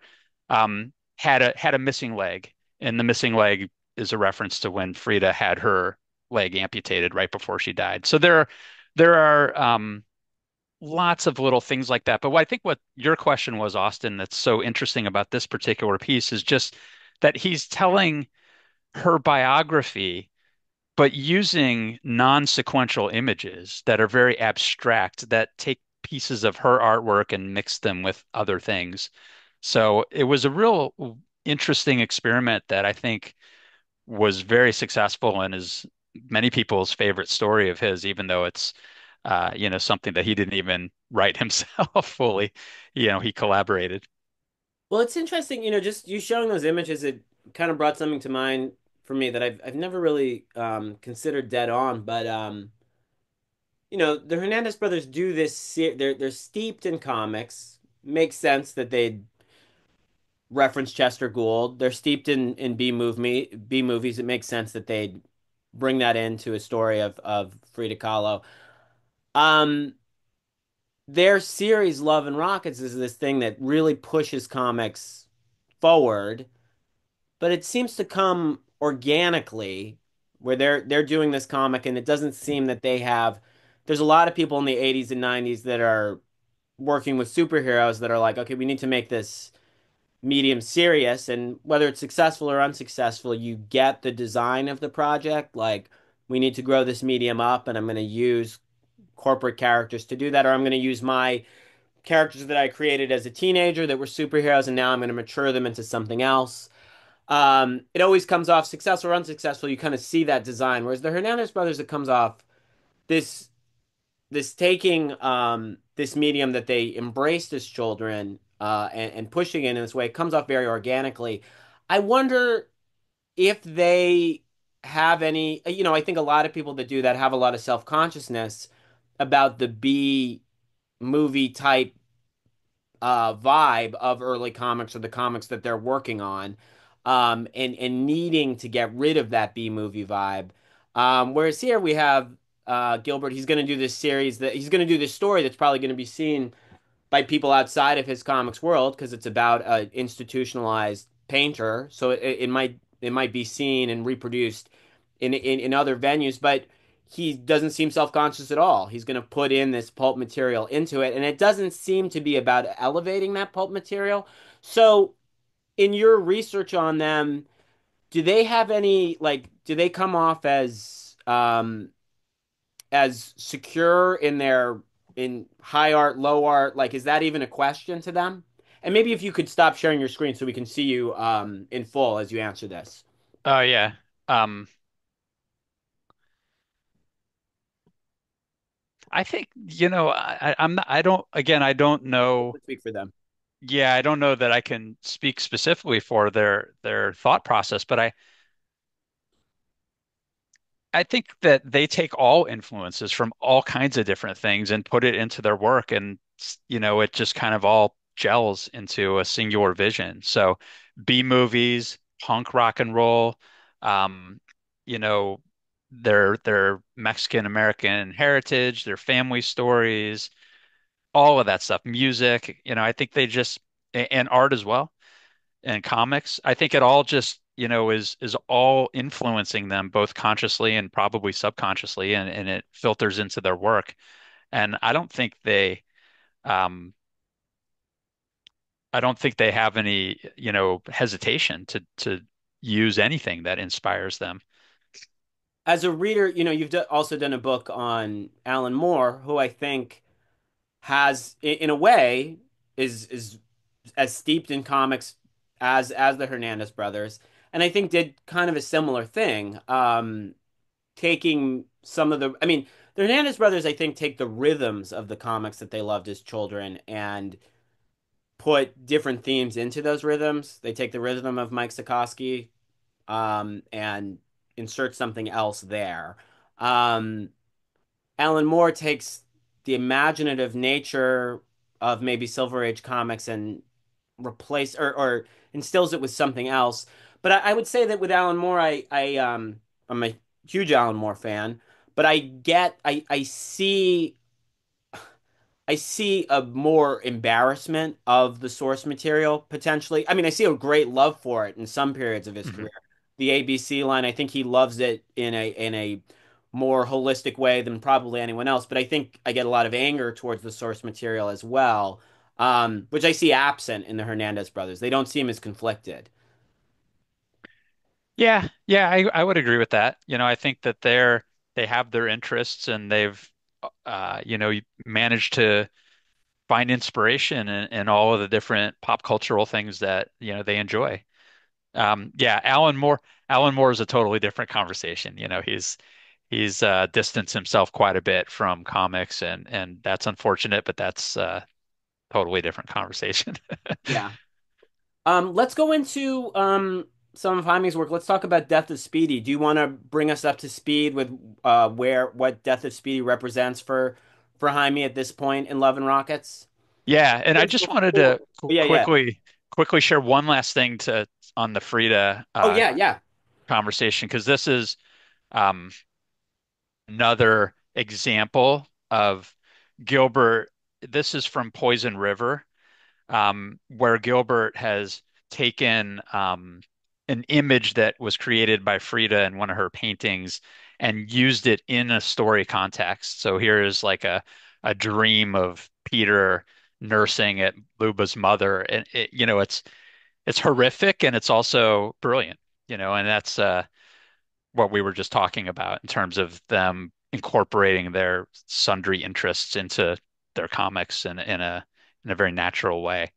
had a missing leg, and the missing leg is a reference to when Frida had her leg amputated right before she died. So there are lots of little things like that. But I think what your question was, Austin, that's so interesting about this particular piece is just that he's telling her biography but using non-sequential images that are very abstract that take pieces of her artwork and mix them with other things. So it was a real interesting experiment that I think was very successful and is many people's favorite story of his, even though it's something that he didn't even write himself fully. He collaborated. Well, it's interesting, just you showing those images, it kind of brought something to mind for me that I've never really considered dead on, but the Hernandez brothers do this they're steeped in comics. Makes sense that they'd reference Chester Gould. They're steeped in B movies. It makes sense that they'd bring that into a story of Frida Kahlo. Um their series Love and Rockets is this thing that really pushes comics forward, but it seems to come organically where they're doing this comic and it doesn't seem that there's a lot of people in the 80s and 90s that are working with superheroes that are like, okay, we need to make this medium serious, and whether it's successful or unsuccessful, you get the design of the project. Like, we need to grow this medium up, and I'm going to use corporate characters to do that, or I'm going to use my characters that I created as a teenager that were superheroes, and now I'm going to mature them into something else. It always comes off successful or unsuccessful. You kind of see that design. Whereas the Hernandez brothers, it comes off this this taking this medium that they embraced as children and pushing it in this way. It comes off very organically. I wonder if they have any. I think a lot of people that do that have a lot of self-consciousness about the B movie type vibe of early comics or the comics that they're working on, and needing to get rid of that B movie vibe. Whereas here we have Gilbert. He's going to do this series that he's going to do this story that's probably going to be seen by people outside of his comics world because it's about an institutionalized painter. So it might be seen and reproduced in other venues, but he doesn't seem self-conscious at all. He's going to put in this pulp material into it, and it doesn't seem to be about elevating that pulp material. So, in your research on them, do they have any do they come off as secure in their in high art, low art? Like, is that even a question to them? And maybe if you could stop sharing your screen so we can see you in full as you answer this. Oh yeah. Um, I think, I'm not, I don't, again, I don't know. Let's speak for them. yeah, I don't know that I can speak specifically for their thought process, but I think that they take all influences from all kinds of different things and put it into their work, and it just kind of all gels into a singular vision. So B movies, punk rock and roll, um, you know, their Mexican American heritage, their family stories, all of that stuff, music, I think they just and art as well and comics. I think it all just, is all influencing them both consciously and probably subconsciously, and it filters into their work. And um I don't think they have any, hesitation to use anything that inspires them. As a reader, you've also done a book on Alan Moore, who I think has, in a way, is as steeped in comics as the Hernandez brothers, and I think did kind of a similar thing, taking some of the. I mean, the Hernandez brothers, I think, take the rhythms of the comics that they loved as children and put different themes into those rhythms. They take the rhythm of Mike Sikorsky, and insert something else there. Um, Alan Moore takes the imaginative nature of maybe Silver Age comics and replace or instills it with something else. But I would say that with Alan Moore, I'm a huge Alan Moore fan, but I see a more embarrassment of the source material potentially. I mean, I see a great love for it in some periods of his career. Mhm. The ABC line, I think he loves it in a more holistic way than probably anyone else. But I think I get a lot of anger towards the source material as well, which I see absent in the Hernandez brothers. They don't seem as conflicted. Yeah, yeah, I would agree with that. I think that they have their interests, and they've managed to find inspiration in all of the different pop cultural things that they enjoy. Yeah, Alan Moore is a totally different conversation. He's distanced himself quite a bit from comics, and that's unfortunate, but that's totally different conversation. Yeah. Let's go into some of Jaime's work. Let's talk about Death of Speedy. Do you want to bring us up to speed with what Death of Speedy represents for Jaime at this point in Love and Rockets? Yeah, and I Just just wanted before. to Oh, yeah, yeah. quickly share one last thing to on the Frida Oh, yeah, yeah. conversation, because this is um, another example of Gilbert. This is from Poison River, where Gilbert has taken an image that was created by Frida in one of her paintings and used it in a story context. So here is like a dream of Peter nursing at Luba's mother, and it's horrific, and it's also brilliant, and that's what we were just talking about in terms of them incorporating their sundry interests into their comics in a very natural way.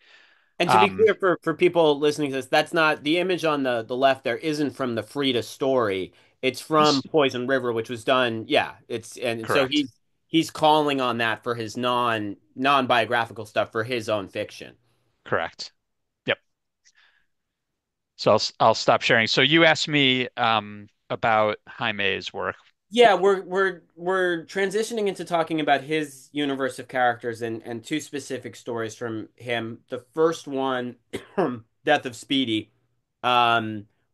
And to be Um, clear for people listening to this, that's not the image on the left there isn't from the Frida story. It's from s- Poison River, which was done. Yeah, it's and so correct. he's calling on that for his non-biographical stuff for his own fiction. Correct. Yep. So I'll stop sharing. So you asked me about Jaime's work. Yeah, we're transitioning into talking about his universe of characters and two specific stories from him. The first one, Death of Speedy,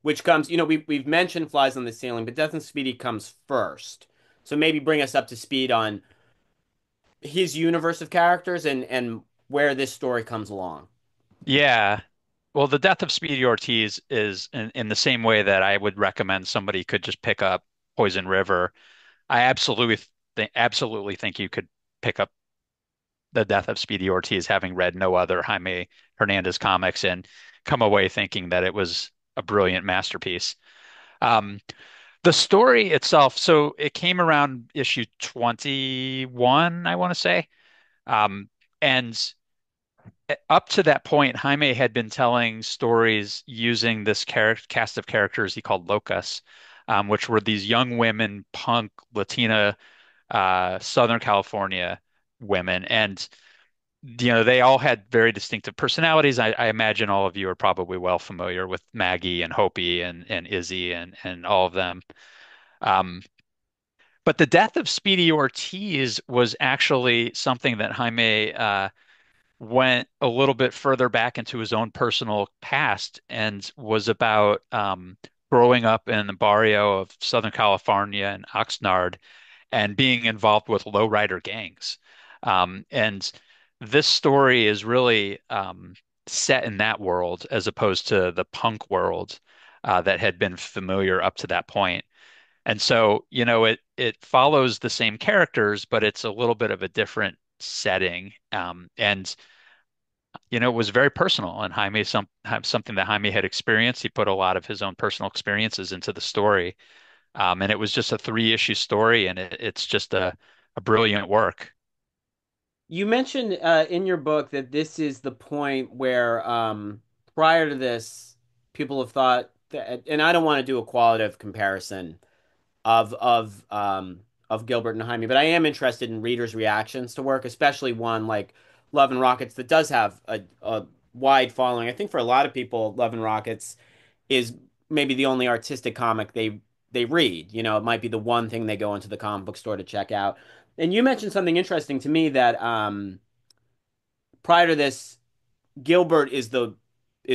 which comes, we've mentioned Flies on the Ceiling, but Death of Speedy comes first. So maybe bring us up to speed on his universe of characters and where this story comes along. Yeah. Well, the death of Speedy Ortiz is in the same way that I would recommend somebody could just pick up Poison River. I absolutely think you could pick up the death of Speedy Ortiz, having read no other Jaime Hernandez comics, and come away thinking that it was a brilliant masterpiece. Um, the story itself, so it came around issue 21, I want to say. Um, and up to that point, Jaime had been telling stories using this cast of characters he called Locus, which were these young women, punk, Latina, Southern California women. And they all had very distinctive personalities. I imagine all of you are probably well familiar with Maggie and Hopi and Izzy and all of them. Um, but the death of Speedy Ortiz was actually something that Jaime went a little bit further back into his own personal past and was about growing up in the barrio of Southern California and Oxnard and being involved with lowrider gangs. And this story is really set in that world as opposed to the punk world that had been familiar up to that point. And so, it follows the same characters, but it's a little bit of a different setting. And it was very personal, and something that Jaime had experienced. He put a lot of his own personal experiences into the story, and it was just a three-issue story, and it's just a brilliant work. You mentioned in your book that this is the point where prior to this, people have thought that, and I don't want to do a qualitative comparison of Gilbert and Jaime, but I am interested in readers' reactions to work, especially one like Love and Rockets that does have a wide following. I think for a lot of people, Love and Rockets is maybe the only artistic comic they read. You know, it might be the one thing they go into the comic book store to check out. And you mentioned something interesting to me that prior to this, Gilbert is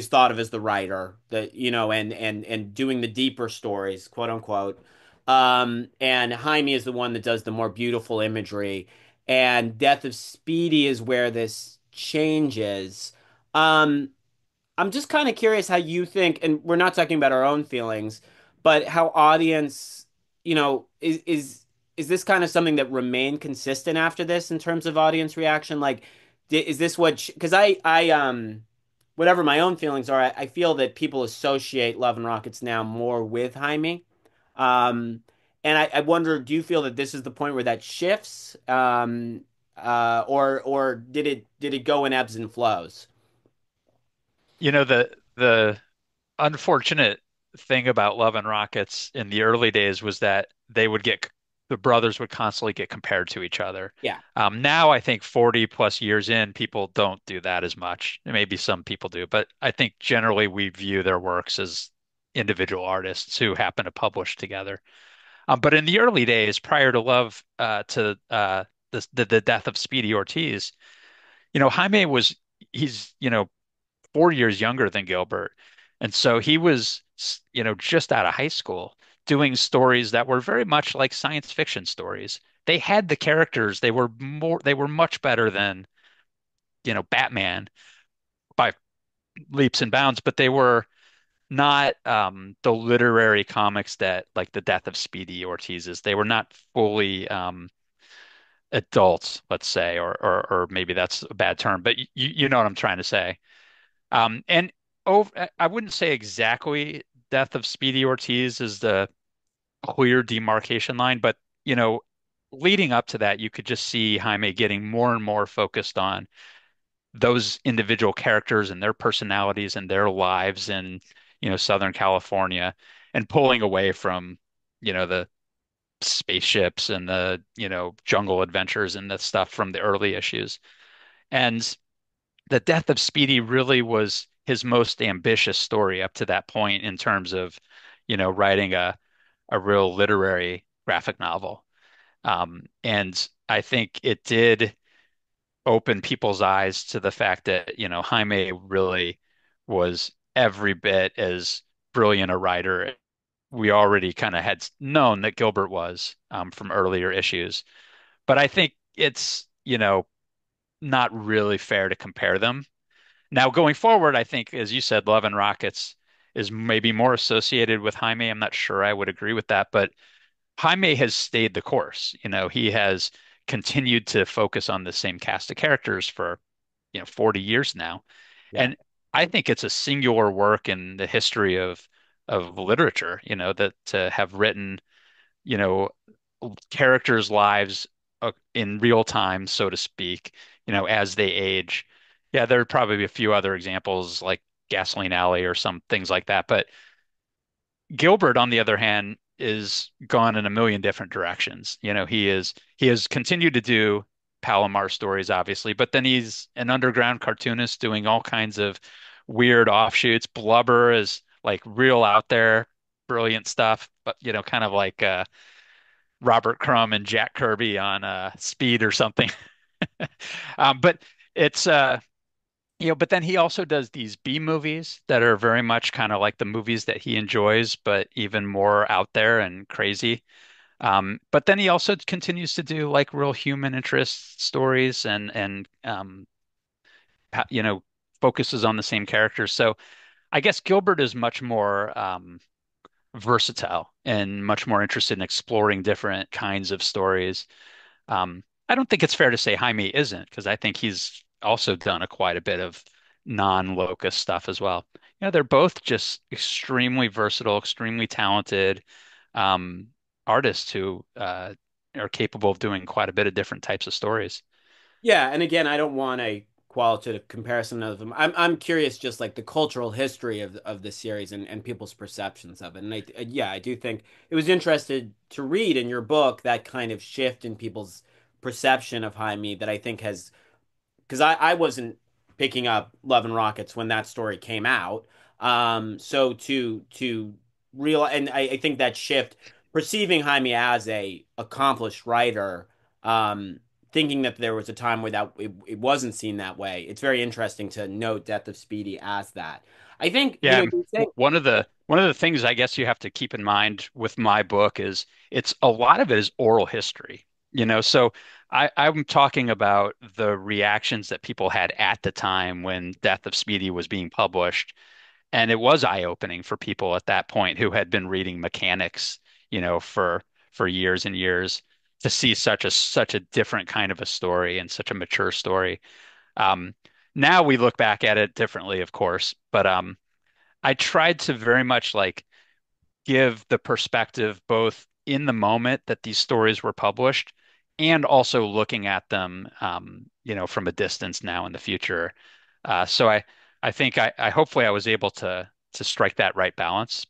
thought of as the writer, and doing the deeper stories, quote unquote. And Jaime is the one that does the more beautiful imagery. And Death of Speedy is where this changes. Um, I'm just kind of curious how you think, and we're not talking about our own feelings, but how audience, is this kind of something that remained consistent after this in terms of audience reaction? Like, is this what? Because whatever my own feelings are, I feel that people associate Love and Rockets now more with Jaime. Um, and I wonder, do you feel that this is the point where that shifts, or did it go in ebbs and flows? The unfortunate thing about Love and Rockets in the early days was that the brothers would constantly get compared to each other. Yeah. Now I think 40 plus years in, people don't do that as much. Maybe some people do, but I think generally we view their works as individual artists who happen to publish together. But in the early days, prior to Love, to the death of Speedy Ortiz, Jaime he's 4 years younger than Gilbert. And so he was, just out of high school doing stories that were very much like science fiction stories. They had the characters. They were much better than, Batman by leaps and bounds, but they were not the literary comics that like the death of Speedy Ortiz is. They were not fully adults, let's say, or maybe that's a bad term, but you know what I'm trying to say. And I wouldn't say exactly death of Speedy Ortiz is the clear demarcation line, but leading up to that, you could just see Jaime getting more and more focused on those individual characters and their personalities and their lives in, Southern California and pulling away from, the spaceships and the, jungle adventures and the stuff from the early issues. And the death of Speedy really was his most ambitious story up to that point in terms of, writing a real literary graphic novel. And I think it did open people's eyes to the fact that, Jaime really was every bit as brilliant a writer. We already kind of had known that Gilbert was from earlier issues, but I think it's, not really fair to compare them. Now, going forward, I think, as you said, Love and Rockets is maybe more associated with Jaime. I'm not sure I would agree with that, but Jaime has stayed the course. He has continued to focus on the same cast of characters for, 40 years now. Yeah. And I think it's a singular work in the history of literature, that to have written, you know, characters' lives in real time, so to speak, as they age. Yeah, there would probably be a few other examples like Gasoline Alley or some things like that. But Gilbert, on the other hand, is gone in a million different directions. He has continued to do Palomar stories, obviously, but then he's an underground cartoonist doing all kinds of weird offshoots. Blubber is like real out there, brilliant stuff, but kind of like Robert Crumb and Jack Kirby on Speed or something. But it's but then he also does these B movies that are very much kind of like the movies that he enjoys, but even more out there and crazy. But then he also continues to do like real human interest stories and focuses on the same characters. So I guess Gilbert is much more versatile and much more interested in exploring different kinds of stories. I don't think it's fair to say Jaime isn't, because I think he's also done quite a bit of non-locus stuff as well. They're both just extremely versatile, extremely talented um, artists who are capable of doing quite a bit of different types of stories. Yeah, and again, I don't want a qualitative comparison of them. I'm curious just like the cultural history of the series and people's perceptions of it. And yeah, I do think it was interested to read in your book that kind of shift in people's perception of Jaime that I think has because I wasn't picking up Love and Rockets when that story came out. So to real and I think that shift, perceiving Jaime as a accomplished writer, thinking that there was a time where it wasn't seen that way. It's very interesting to note Death of Speedy as that. I think, Yeah, you say, one of the things I guess you have to keep in mind with my book is it's a lot of it is oral history. So I'm talking about the reactions that people had at the time when Death of Speedy was being published. And it was eye-opening for people at that point who had been reading mechanics, for years and years to see such a different kind of a story and such a mature story. Um, Now we look back at it differently, of course, but I tried to very much like give the perspective both in the moment that these stories were published and also looking at them, from a distance now in the future. So I think I hopefully I was able to strike that right balance.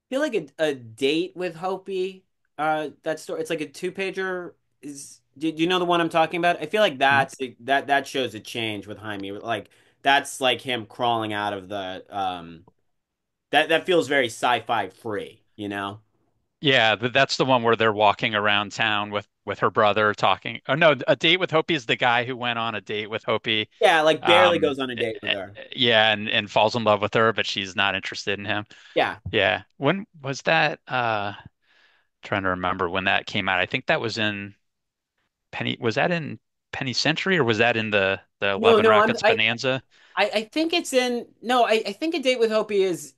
feel like a date with Hopi. That story. It's like a two-pager. Do you know the one I'm talking about? I feel like Mhm. that shows a change with Jaime. Like that's like him crawling out of the that feels very sci-fi free, you know? Yeah, that's the one where they're walking around town with her brother talking. Oh no, a date with Hopi is the guy who went on a date with Hopi. Yeah, like barely goes on a date with Eh, her. yeah, and falls in love with her, but she's not interested in him. Yeah. Yeah. When was that? Trying to remember when that came out. I think that was in was that in Penny Century or was that in the Love No, and no, Rockets Bonanza? I think it's in no, I think A Date with Hopi is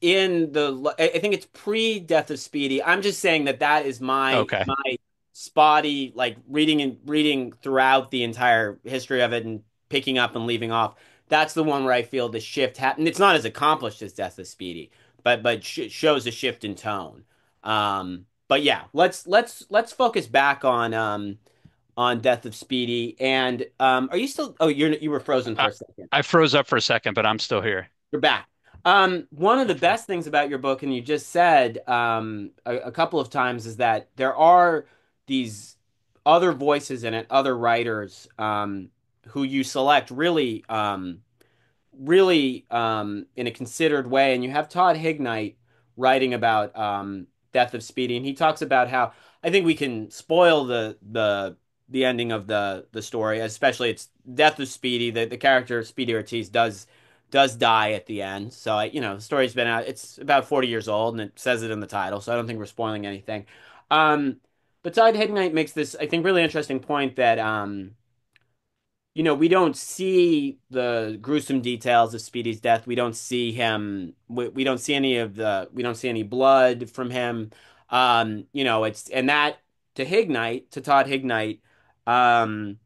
in the I think it's pre Death of Speedy. I'm just saying that is Okay. my spotty like reading throughout the entire history of it and picking up and leaving off. That's the one where I feel the shift happened. It's not as accomplished as Death of Speedy, but sh shows a shift in tone. But yeah, let's focus back on Death of Speedy. And are you still? Oh, you were frozen for I, a second. I froze up for a second, but I'm still here. You're back. One of the best things about your book, and you just said a couple of times, is that there are these other voices in it, other writers who you select really in a considered way. And you have Todd Hignite writing about Death of Speedy, and he talks about how I think we can spoil the ending of the story, especially it's Death of Speedy. The character Speedy Ortiz does die at the end. So the story's been out. It's about 40 years old, and it says it in the title. So I don't think we're spoiling anything. Um, but Todd Hignite makes this, I think, really interesting point that we don't see the gruesome details of Speedy's death. We don't see him. We don't see we don't see any blood from him. It's and that to Todd Hignite, um,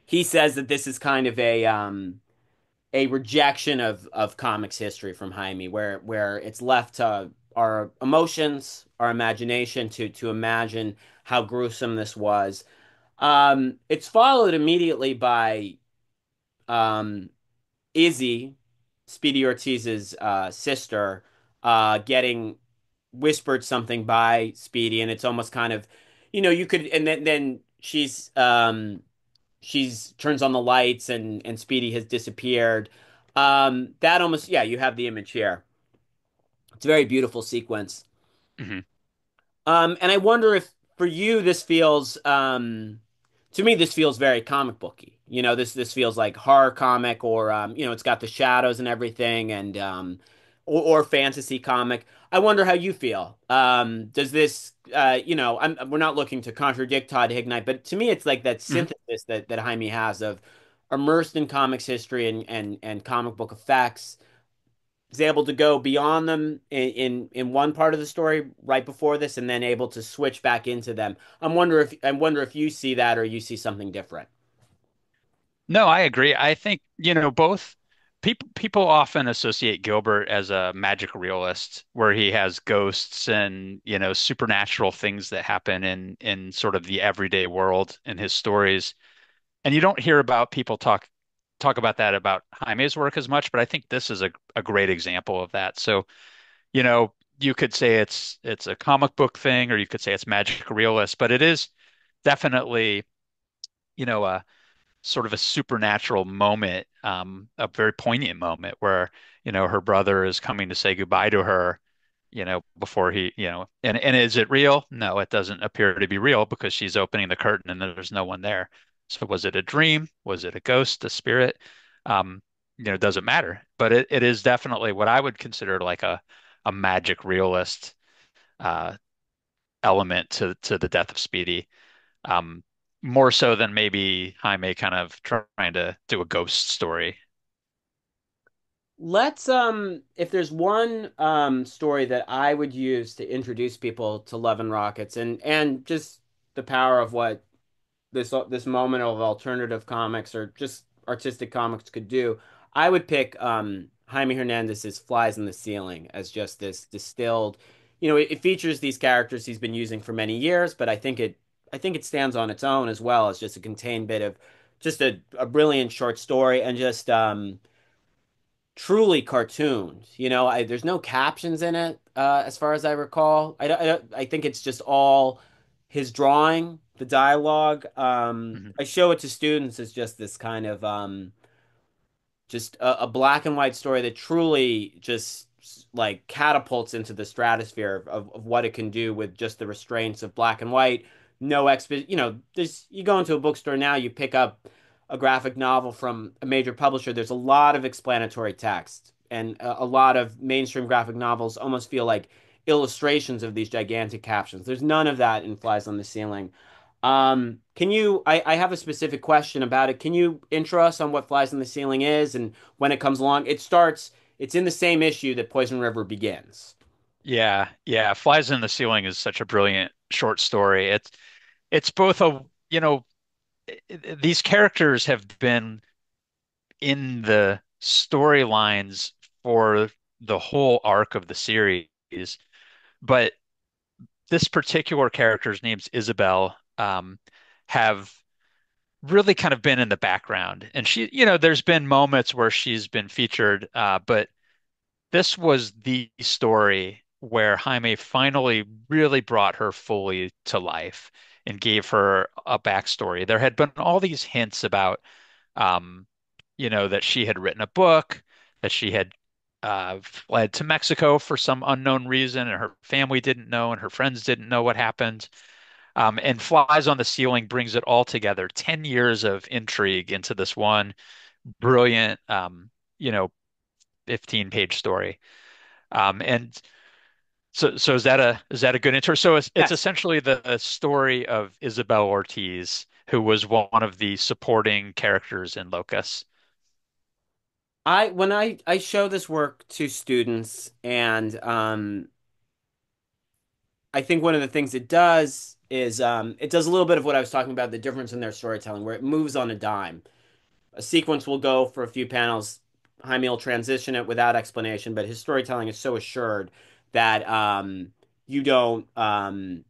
he says that this is kind of a rejection of comics history from Jaime, where it's left to our emotions, our imagination to imagine how gruesome this was. It's followed immediately by um, Izzy, Speedy Ortiz's sister, getting whispered something by Speedy, and it's almost kind of, you could, and then she's turns on the lights and Speedy has disappeared. That almost, yeah, you have the image here. It's a very beautiful sequence. Hmm. And I wonder if for you this feels to me this feels very comic booky. This feels like horror comic or it's got the shadows and everything and or fantasy comic. I wonder how you feel. Does this we're not looking to contradict Todd Hignite, but to me it's like that Hmm. synthesis that Jaime has of immersed in comics history and comic book effects is able to go beyond them in one part of the story right before this and then able to switch back into them. I wonder if you see that or you see something different. No, I agree. I think, both people often associate Gilbert as a magic realist where he has ghosts and, supernatural things that happen in sort of the everyday world in his stories. And you don't hear about people talk about that about Jaime's work as much, but I think this is a great example of that. So, you could say it's a comic book thing, or you could say it's magic realist, but it is definitely, a sort of a supernatural moment, a very poignant moment where, her brother is coming to say goodbye to her, before and is it real? No, it doesn't appear to be real because she's opening the curtain and there's no one there. So was it a dream? Was it a ghost, a spirit? Um, it doesn't matter, but it is definitely what I would consider like a magic realist uh, element to the death of Speedy. Um, More so than maybe Jaime kind of trying to do a ghost story. Let's if there's one story that I would use to introduce people to Love and Rockets and just the power of what this moment of alternative comics or just artistic comics could do, I would pick Jaime Hernandez's Flies in the Ceiling as just this distilled. It features these characters he's been using for many years, but I think it stands on its own as well as just a contained bit of just a brilliant short story and just truly cartoons. There's no captions in it, as far as I recall. I think it's just all his drawing, the dialogue. Mhm. I show it to students as just this kind of just a black and white story that truly just like catapults into the stratosphere of what it can do with just the restraints of black and white. No expo, there's you go into a bookstore now, you pick up a graphic novel from a major publisher. There's a lot of explanatory text, and a lot of mainstream graphic novels almost feel like illustrations of these gigantic captions. There's none of that in Flies on the Ceiling. I have a specific question about it. Can you intro us on what Flies on the Ceiling is and when it comes along? It's in the same issue that Poison River begins. Yeah, yeah. Flies in the Ceiling is such a brilliant short story. It's both these characters have been in the storylines for the whole arc of the series, but this particular character's name's Isabel, have really kind of been in the background. And there's been moments where she's been featured, but this was the story where Jaime finally really brought her fully to life and gave her a backstory. There had been all these hints about, um, that she had written a book, that she had fled to Mexico for some unknown reason, and her family didn't know, and her friends didn't know what happened. And Flies on the Ceiling brings it all together. 10 years of intrigue into this one brilliant, you know, 15-page story. And so is that a good intro? So it's Yes. essentially the story of Isabel Ortiz, who was one of the supporting characters in Locus. When I show this work to students and I think one of the things it does is it does a little bit of what I was talking about, the difference in their storytelling, where it moves on a dime. A sequence will go for a few panels. Jaime will transition it without explanation, but his storytelling is so assured that you don't um,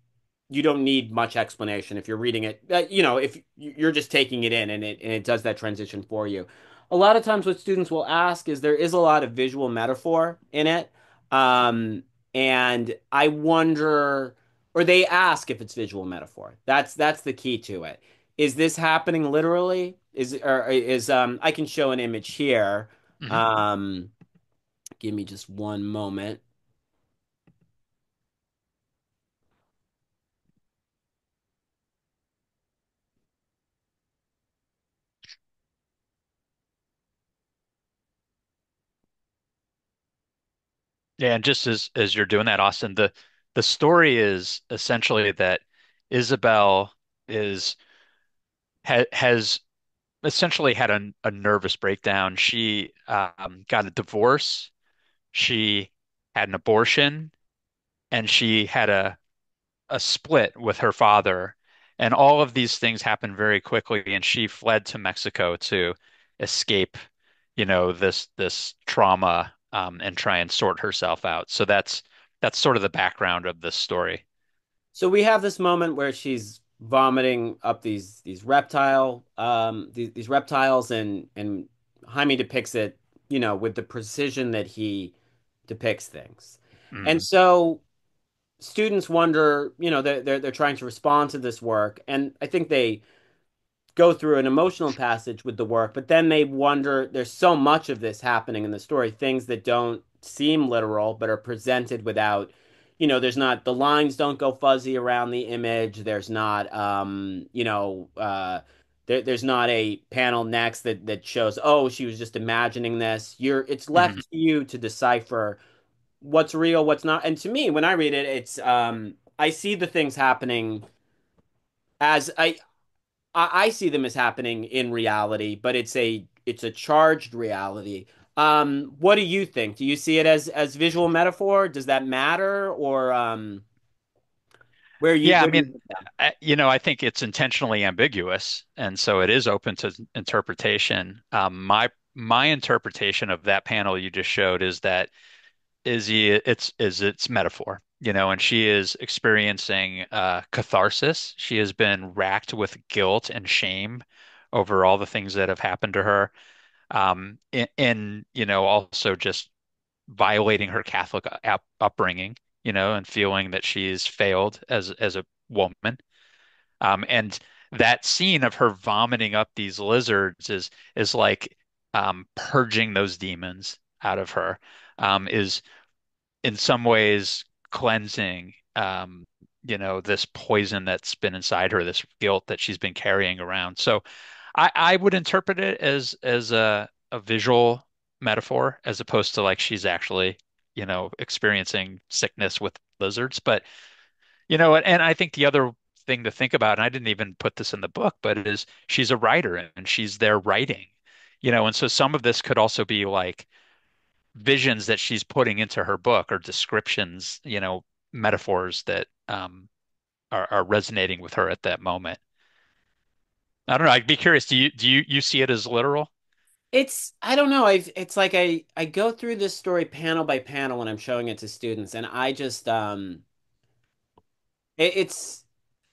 you don't need much explanation if you're reading it. If you're just taking it in and it does that transition for you. A lot of times, what students will ask is there is a lot of visual metaphor in it, um, and I wonder, or they ask if it's visual metaphor. That's the key to it. Is this happening literally? I can show an image here. Hmm. Um, Give me just one moment. Yeah, and just as you're doing that, Austin, the story is essentially that Isabel is has essentially had a nervous breakdown. She got a divorce, she had an abortion, and she had a split with her father. And all of these things happened very quickly, and she fled to Mexico to escape, this trauma, and try and sort herself out. So that's sort of the background of this story. So we have this moment where she's vomiting up these these reptiles, and Jaime depicts it, with the precision that he depicts things. And Hmm. so students wonder, they're trying to respond to this work, and I think they go through an emotional passage with the work, but then they wonder, there's so much of this happening in the story, things that don't seem literal but are presented without, there's not, the lines don't go fuzzy around the image. There's not there's not a panel next that shows, oh, she was just imagining this. It's Hmm. left to you to decipher what's real, what's not. And to me, when I read it, it's I see the things happening as I see them as happening in reality, but it's a charged reality. What do you think? Do you see it as visual metaphor? Does that matter, or Yeah, I where do you mean, put that? I think it's intentionally ambiguous, and so it is open to interpretation. My interpretation of that panel you just showed is that it's metaphor, and she is experiencing catharsis. She has been racked with guilt and shame over all the things that have happened to her, and also just violating her Catholic upbringing, and feeling that she's failed as a woman. And that scene of her vomiting up these lizards is like purging those demons out of her, is in some ways cleansing, this poison that's been inside her, this guilt that she's been carrying around. So I would interpret it as a visual metaphor as opposed to like she's actually, experiencing sickness with lizards. But and I think the other thing to think about, and I didn't even put this in the book, but it is she's a writer and she's there writing, and so some of this could also be like visions that she's putting into her book or descriptions, metaphors that are resonating with her at that moment. I don't know. I'd be curious. Do you see it as literal? I don't know. It's like I go through this story panel by panel when I'm showing it to students, and I just it's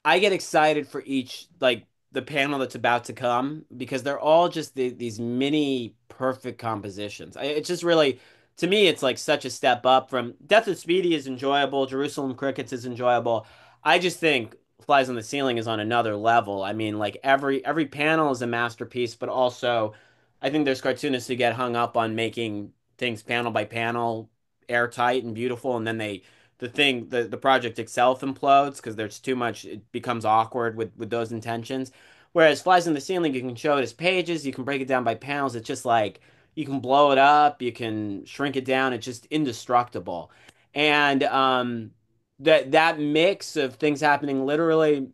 I get excited for each, like, the panel that's about to come, because they're all just these mini perfect compositions. It's just really, to me, it's like such a step up from Death of Speedy is enjoyable, Jerusalem Crickets is enjoyable. I just think Flies on the Ceiling is on another level. I mean, like every panel is a masterpiece, but also I think there's cartoonists who get hung up on making things panel by panel airtight and beautiful, and then the project itself implodes because there's too much, it becomes awkward with those intentions. Whereas Flies in the Ceiling, you can show it as pages, you can break it down by panels. It's just like you can blow it up, you can shrink it down. It's just indestructible. And that mix of things happening literally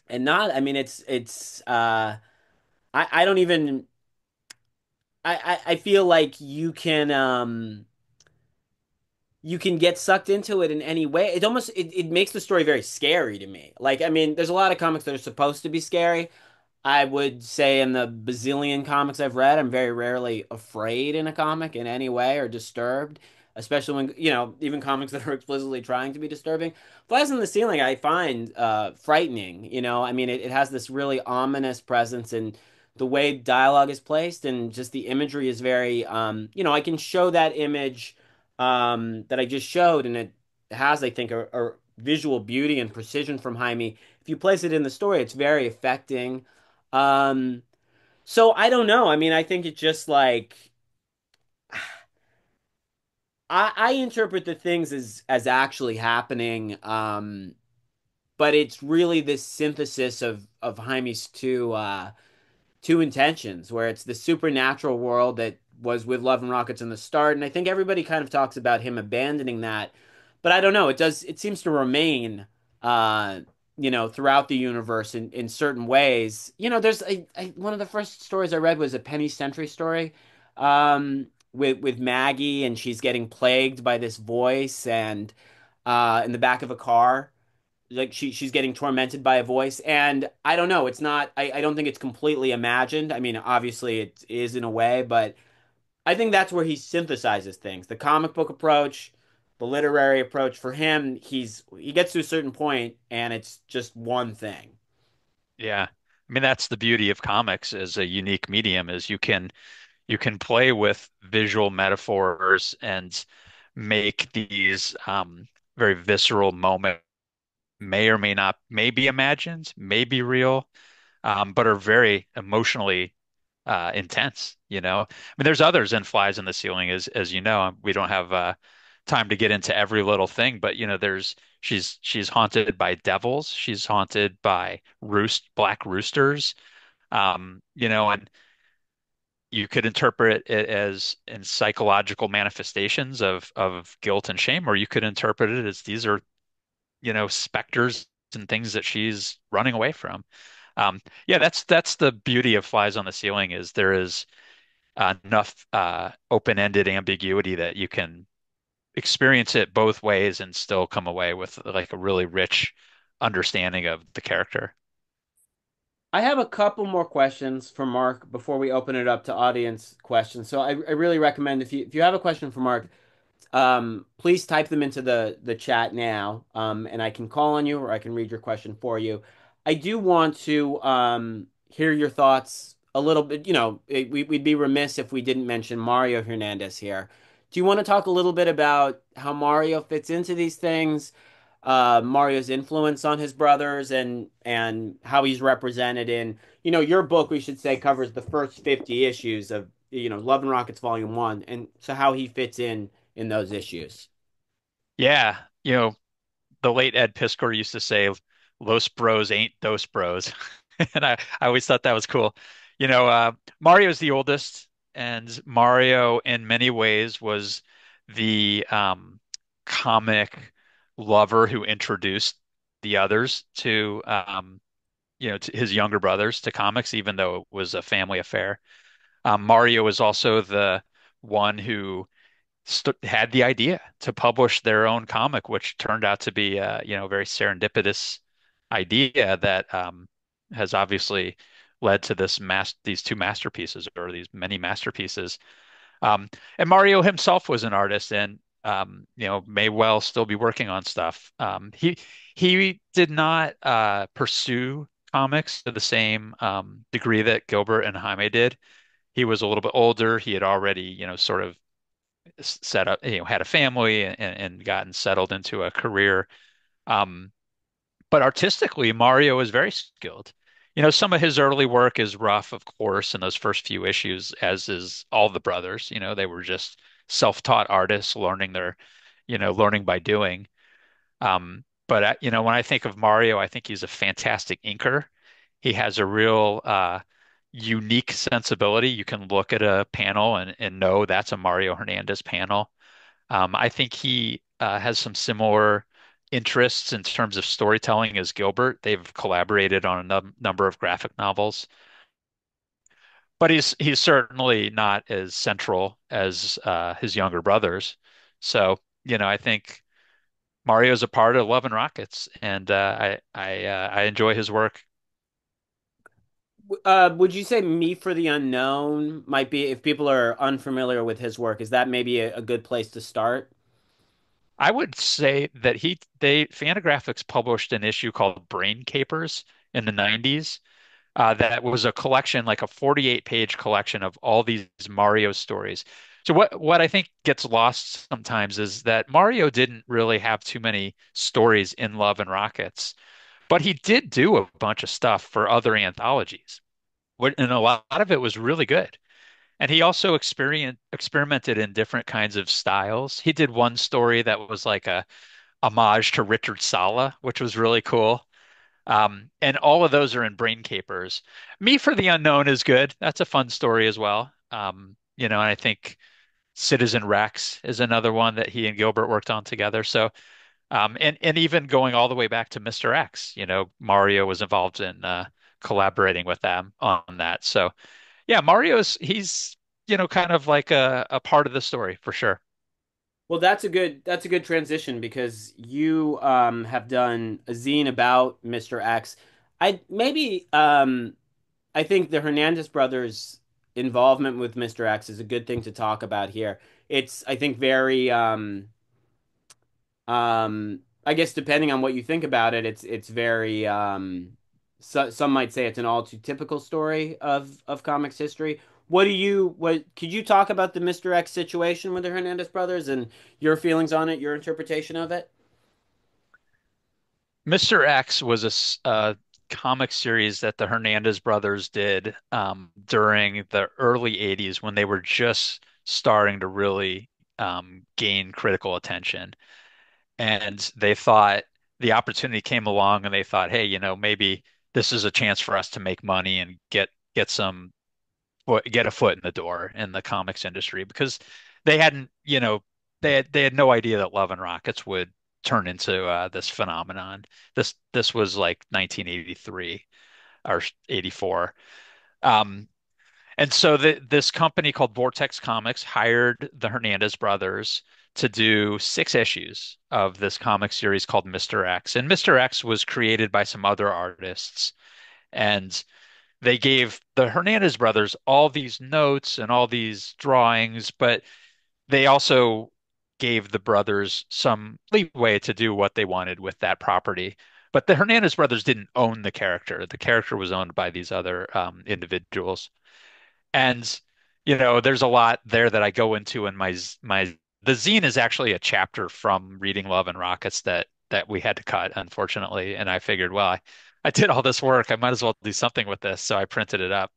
and not, I mean, it's I don't even I feel like you can get sucked into it in any way. It makes the story very scary to me. Like, I mean, there's a lot of comics that are supposed to be scary. I would say in the bazillion comics I've read, I'm very rarely afraid in a comic in any way or disturbed, especially when, even comics that are explicitly trying to be disturbing. Flies in the Ceiling, I find frightening. I mean, it has this really ominous presence, and the way dialogue is placed and just the imagery is very, I can show that image that I just showed, and it has, I think, visual beauty and precision from Jaime. If you place it in the story, it's very affecting. Um, so I don't know. I mean, I think it's just like I interpret the things as actually happening. But it's really this synthesis of Jaime's two intentions, where it's the supernatural world that was with Love and Rockets in the start, and I think everybody kind of talks about him abandoning that, but I don't know. It seems to remain, uh, throughout the universe in certain ways. There's one of the first stories I read was a Penny Century story, with Maggie, and she's getting plagued by this voice, and in the back of a car, like she's getting tormented by a voice, and I don't know, it's not, I don't think it's completely imagined. I mean, obviously it is in a way, but I think that's where he synthesizes things, the comic book approach, the literary approach. For him, he gets to a certain point and it's just one thing. Yeah. I mean, that's the beauty of comics as a unique medium is you can play with visual metaphors and make these very visceral moments may or may not may be imagined, may be real, but are very emotionally intense, you know. I mean, there's others in Flies in the Ceiling, as you know. We don't have time to get into every little thing, but you know, there's she's haunted by devils, she's haunted by black roosters, you know, and you could interpret it as in psychological manifestations of guilt and shame, or you could interpret it as these are, you know, specters and things that she's running away from. Yeah, that's the beauty of Flies on the Ceiling is there is enough open-ended ambiguity that you can experience it both ways and still come away with like a really rich understanding of the character. I have a couple more questions for Mark before we open it up to audience questions. So I really recommend, if you have a question for Mark, please type them into the chat now, and I can call on you or I can read your question for you. I do want to hear your thoughts a little bit. We'd be remiss if we didn't mention Mario Hernandez here. Do you want to talk a little bit about how Mario fits into these things, Mario's influence on his brothers, and how he's represented in, your book, we should say, covers the first 50 issues of, Love and Rockets Volume 1, and so how he fits in those issues. Yeah, you know, the late Ed Piskor used to say, "Los bros ain't dos bros," and I always thought that was cool. You know, Mario's the oldest, and Mario, in many ways, was the comic lover who introduced the others to, you know, to his younger brothers to comics, even though it was a family affair. Mario was also the one who st had the idea to publish their own comic, which turned out to be you know, a very serendipitous idea that has obviously led to these two masterpieces or these many masterpieces. Um, and Mario himself was an artist and you know, may well still be working on stuff. He did not pursue comics to the same degree that Gilbert and Jaime did. He was a little bit older. He had already, you know, sort of set up, you know, had a family and gotten settled into a career. Um, but artistically, Mario is very skilled. You know, some of his early work is rough, of course, in those first few issues, as is all the brothers. You know, they were just self-taught artists learning learning by doing. But you know, when I think of Mario, I think he's a fantastic inker. He has a real unique sensibility. You can look at a panel and know that's a Mario Hernandez panel. I think he has some similar interests in terms of storytelling as Gilbert. They've collaborated on a number of graphic novels, but he's certainly not as central as his younger brothers. So, you know, I think Mario's a part of Love and Rockets, and I enjoy his work. Would you say Me for the Unknown might be, if people are unfamiliar with his work, is that maybe a good place to start? I would say that they Fantagraphics published an issue called Brain Capers in the 90s. That was a collection, like a 48-page collection of all these Mario stories. So what I think gets lost sometimes is that Mario didn't really have too many stories in Love and Rockets, but he did do a bunch of stuff for other anthologies. And a lot of it was really good. And he also experimented in different kinds of styles. He did one story that was like a homage to Richard Sala, which was really cool. And all of those are in Brain Capers. Me for the Unknown is good. That's a fun story as well. And I think Citizen Rex is another one that he and Gilbert worked on together. So, and even going all the way back to Mr. X, Mario was involved in collaborating with them on that. So, yeah, he's kind of like a part of the story for sure. Well, that's a good transition because you have done a zine about Mr. X. I think the Hernandez brothers' involvement with Mr. X is a good thing to talk about here. It's, I think, very I guess depending on what you think about it, it's very some might say it's an all too typical story of comics history. What could you talk about the Mr. X situation with the Hernandez brothers and your feelings on it, your interpretation of it? Mr. X was a comic series that the Hernandez brothers did during the early 80s when they were just starting to really gain critical attention. And they thought the opportunity came along and they thought, hey, maybe this is a chance for us to make money and get a foot in the door in the comics industry because they hadn't, they had no idea that Love and Rockets would turn into this phenomenon. This was like 1983 or 84. Um, and so this company called Vortex Comics hired the Hernandez brothers to do 6 issues of this comic series called Mr. X. And Mr. X was created by some other artists. And they gave the Hernandez brothers all these notes and all these drawings, but they also gave the brothers some leeway to do what they wanted with that property. But the Hernandez brothers didn't own the character. The character was owned by these other individuals. And there's a lot there that I go into in my the zine is actually a chapter from reading Love and Rockets that we had to cut, unfortunately. And I figured, well, I did all this work. I might as well do something with this. So I printed it up.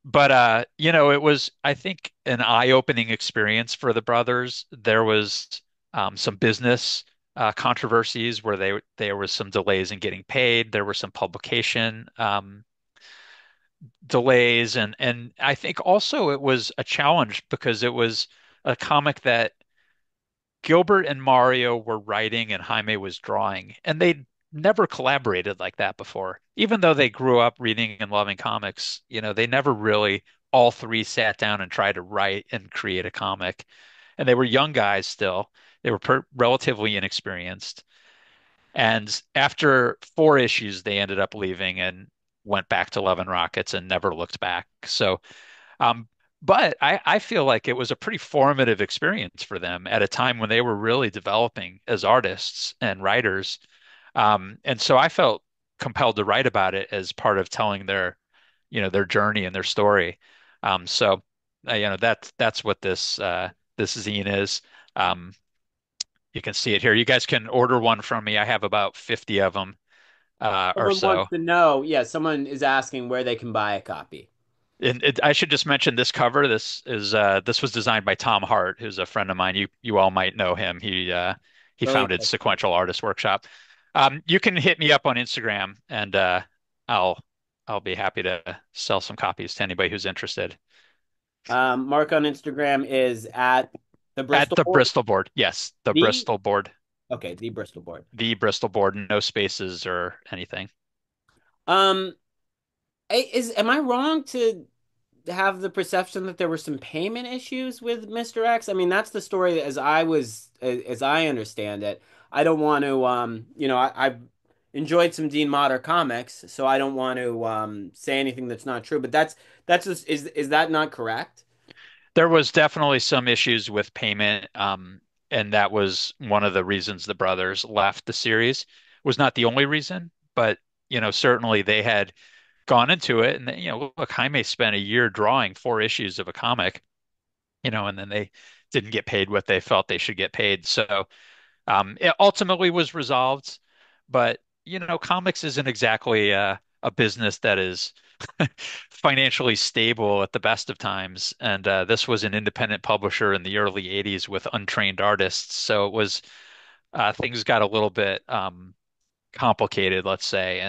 But it was, I think, an eye-opening experience for the brothers. There was some business controversies where there was some delays in getting paid. There were some publication delays, and I think also it was a challenge because it was a comic that Gilbert and Mario were writing and Jaime was drawing, and they'd never collaborated like that before. Even though they grew up reading and loving comics, they never really all three sat down and tried to write and create a comic. And they were young guys still. They were relatively inexperienced. And after 4 issues, they ended up leaving and went back to Love and Rockets and never looked back. So um, but I feel like it was a pretty formative experience for them at a time when they were really developing as artists and writers. And so I felt compelled to write about it as part of telling their journey and their story. That's what this zine is. Um, you can see it here. You guys can order one from me. I have about 50 of them or Someone wants so. to know, yeah, someone is asking where they can buy a copy. And I should just mention this cover. This was designed by Tom Hart, who's a friend of mine. You all might know him. He Really founded interesting. Sequential Artist Workshop. You can hit me up on Instagram, and I'll I'll be happy to sell some copies to anybody who's interested. Mark on Instagram is at the At Bristol the board. Bristol board, yes, the The Bristol board, okay, the Bristol board. the Bristol board, no spaces or anything. Um, am I wrong to have the perception that there were some payment issues with Mr. X? I mean, that's the story as I understand it. I don't want to I've enjoyed some Dean Motter comics, so I don't want to say anything that's not true, but that's just is that not correct? There was definitely some issues with payment, and that was one of the reasons the brothers left the series. Was not the only reason, but certainly they had. gone into it. And look, Jaime spent a year drawing 4 issues of a comic, and then they didn't get paid what they felt they should get paid. So it ultimately was resolved, but comics isn't exactly a business that is financially stable at the best of times. And this was an independent publisher in the early 80s with untrained artists. So it was things got a little bit complicated, let's say,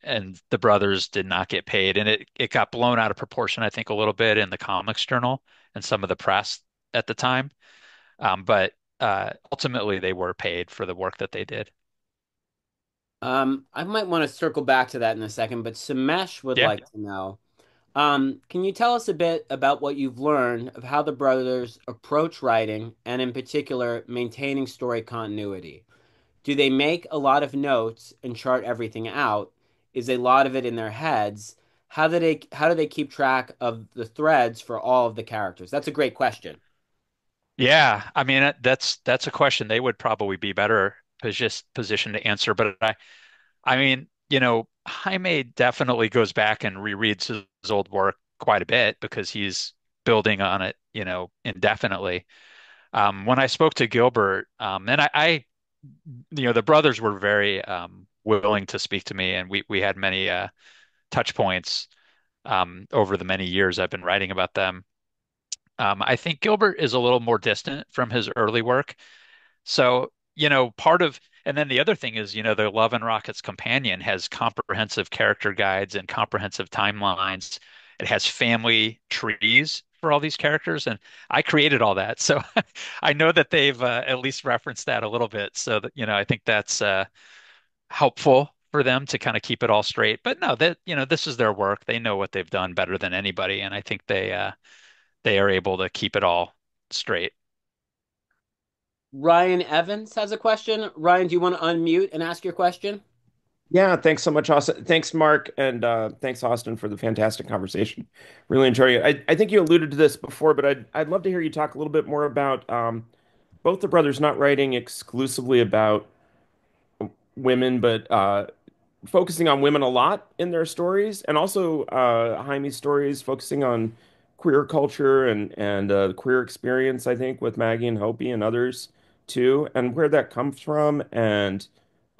and the brothers did not get paid, and it got blown out of proportion, I think, a little bit in the Comics Journal and some of the press at the time. But ultimately, they were paid for the work that they did. I might want to circle back to that in a second, but Samesh would Yeah. like to know, can you tell us a bit about what you've learned of how the brothers approach writing and in particular maintaining story continuity? Do they make a lot of notes and chart everything out? Is a lot of it in their heads? How do they keep track of the threads for all of the characters? That's a great question. Yeah, I mean that's a question they would probably be better positioned to answer. But I mean, Jaime definitely goes back and rereads his old work quite a bit because he's building on it, indefinitely. When I spoke to Gilbert, and the brothers were very willing to speak to me, and we had many touch points over the many years I've been writing about them. I think Gilbert is a little more distant from his early work. So, and then the other thing is, the Love and Rockets Companion has comprehensive character guides and comprehensive timelines. It has family trees for all these characters, and I created all that. So I know that they've at least referenced that a little bit. So that, I think that's helpful for them to kind of keep it all straight. But no, that, this is their work. They know what they've done better than anybody, and I think they are able to keep it all straight. Ryan Evans has a question. Ryan, do you want to unmute and ask your question? Yeah, thanks so much, Austin. Thanks, Mark, and thanks, Austin, for the fantastic conversation. Really enjoying it. I think you alluded to this before, but I'd love to hear you talk a little bit more about both the brothers not writing exclusively about women, but focusing on women a lot in their stories, and also Jaime's stories focusing on queer culture and queer experience, I think, with Maggie and Hopi and others too, and where that comes from, and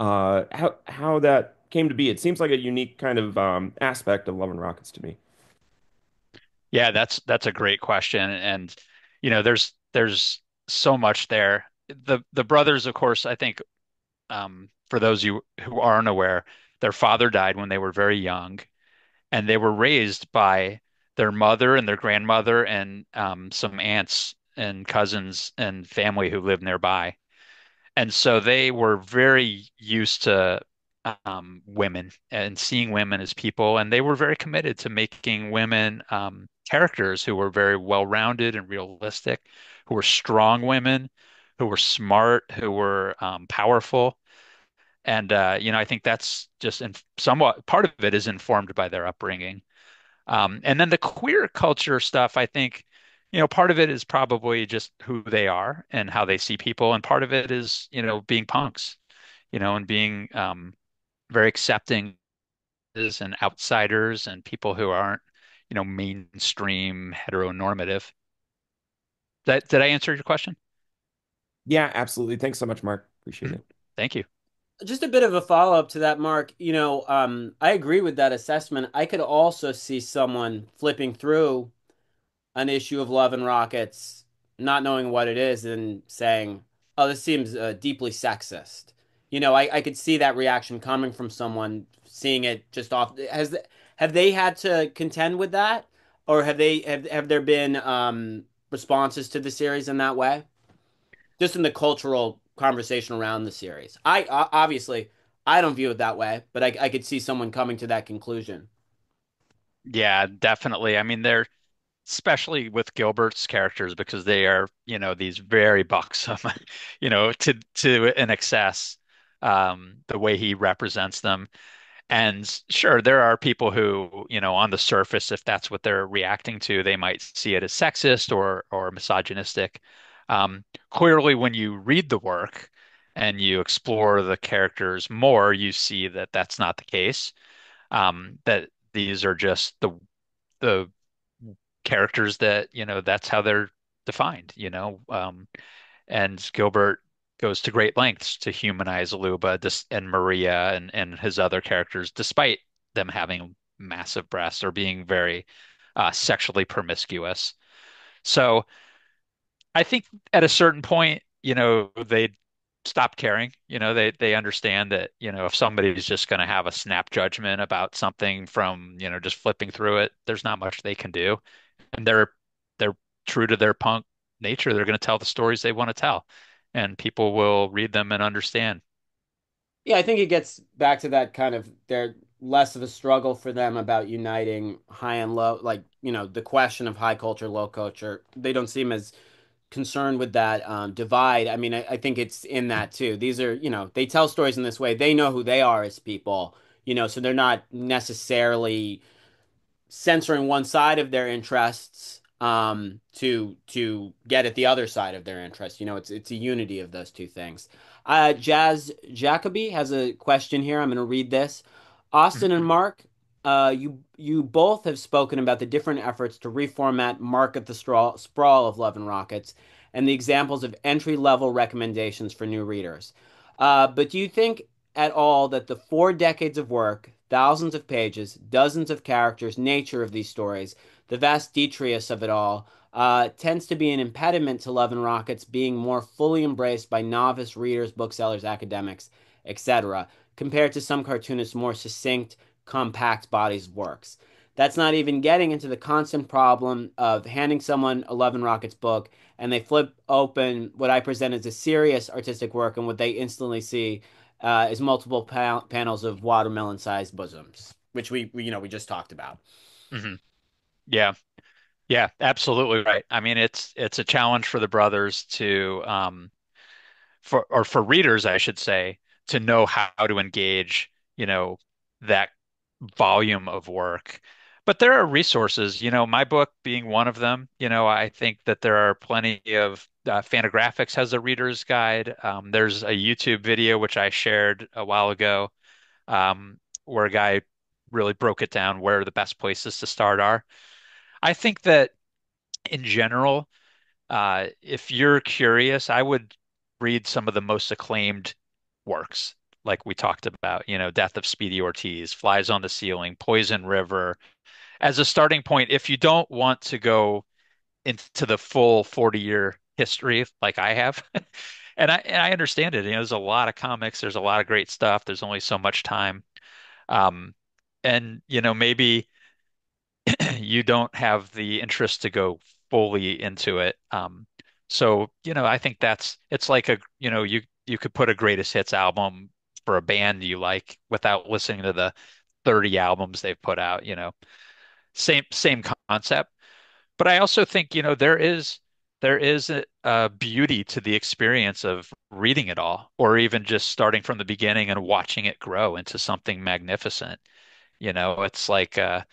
how that came to be. It seems like a unique kind of aspect of Love and Rockets to me. Yeah, that's a great question, and there's so much there. The brothers, of course, I think for those you who aren't aware, their father died when they were very young, and they were raised by their mother and their grandmother and some aunts and cousins and family who lived nearby. And so they were very used to women and seeing women as people, and they were very committed to making women characters who were very well-rounded and realistic, who were strong women, who were smart, who were powerful. And I think that's just somewhat part of it is informed by their upbringing. And then the queer culture stuff, I think, part of it is probably just who they are and how they see people, and part of it is, being punks, and being very accepting and outsiders and people who aren't, mainstream heteronormative. Did I answer your question? Yeah, absolutely. Thanks so much, Mark. Appreciate Mhm. it. Thank you. Just a bit of a follow-up to that, Mark. I agree with that assessment. I could also see someone flipping through an issue of Love and Rockets, not knowing what it is, and saying, "Oh, this seems deeply sexist." I could see that reaction coming from someone seeing it just off. Have they had to contend with that, or have there been responses to the series in that way? Just in the cultural conversation around the series. Obviously I don't view it that way, but I could see someone coming to that conclusion. Yeah, definitely. I mean, they're especially with Gilbert's characters because they are, these very buxom, to an excess, the way he represents them. And sure, there are people who, on the surface, if that's what they're reacting to, they might see it as sexist or misogynistic. Clearly, when you read the work and you explore the characters more, you see that that's not the case. That these are just the characters that, that's how they're defined. And Gilbert goes to great lengths to humanize Luba and Maria and his other characters, despite them having massive breasts or being very sexually promiscuous. So I think at a certain point, they stop caring. They understand that, if somebody's just going to have a snap judgment about something from, just flipping through it, there's not much they can do. And they're true to their punk nature. They're going to tell the stories they want to tell, and people will read them and understand. Yeah, I think it gets back to that kind of they're less of a struggle for them about uniting high and low, like, the question of high culture, low culture. They don't seem as concerned with that divide. I mean, I think it's in that too. These are, they tell stories in this way. They know who they are as people, so they're not necessarily censoring one side of their interests to get at the other side of their interests. It's a unity of those two things. Jazz Jacoby has a question here. I'm going to read this. Austin and Mark, you both have spoken about the different efforts to reformat Market the Sprawl of Love and Rockets and the examples of entry level recommendations for new readers. But do you think at all that the 4 decades of work, thousands of pages, dozens of characters, nature of these stories, the vast detritus of it all, tends to be an impediment to Love and Rockets being more fully embraced by novice readers, booksellers, academics, etc., compared to some cartoonists' more succinct, compact bodies of works. That's not even getting into the constant problem of handing someone a Love and Rockets book and they flip open what I present as a serious artistic work, and what they instantly see is multiple panels of watermelon-sized bosoms, which we just talked about. Hmm. Yeah. Yeah, absolutely right. I mean, it's a challenge for the brothers to for readers, I should say, to know how to engage, that volume of work. But there are resources, my book being one of them. I think that there are plenty of Fantagraphics has a reader's guide. There's a YouTube video which I shared a while ago, where a guy really broke it down where the best places to start are. I think that in general, if you're curious, I would read some of the most acclaimed works, like we talked about, Death of Speedy Ortiz, Flies on the Ceiling, Poison River, as a starting point. If you don't want to go into the full 40-year history like I have, and I understand it, there's a lot of comics, there's a lot of great stuff, there's only so much time. Um, and maybe you don't have the interest to go fully into it. So, I think it's like you could put a greatest hits album for a band you like without listening to the 30 albums they've put out. Same concept. But I also think, there is a beauty to the experience of reading it all, or even just starting from the beginning and watching it grow into something magnificent. It's like the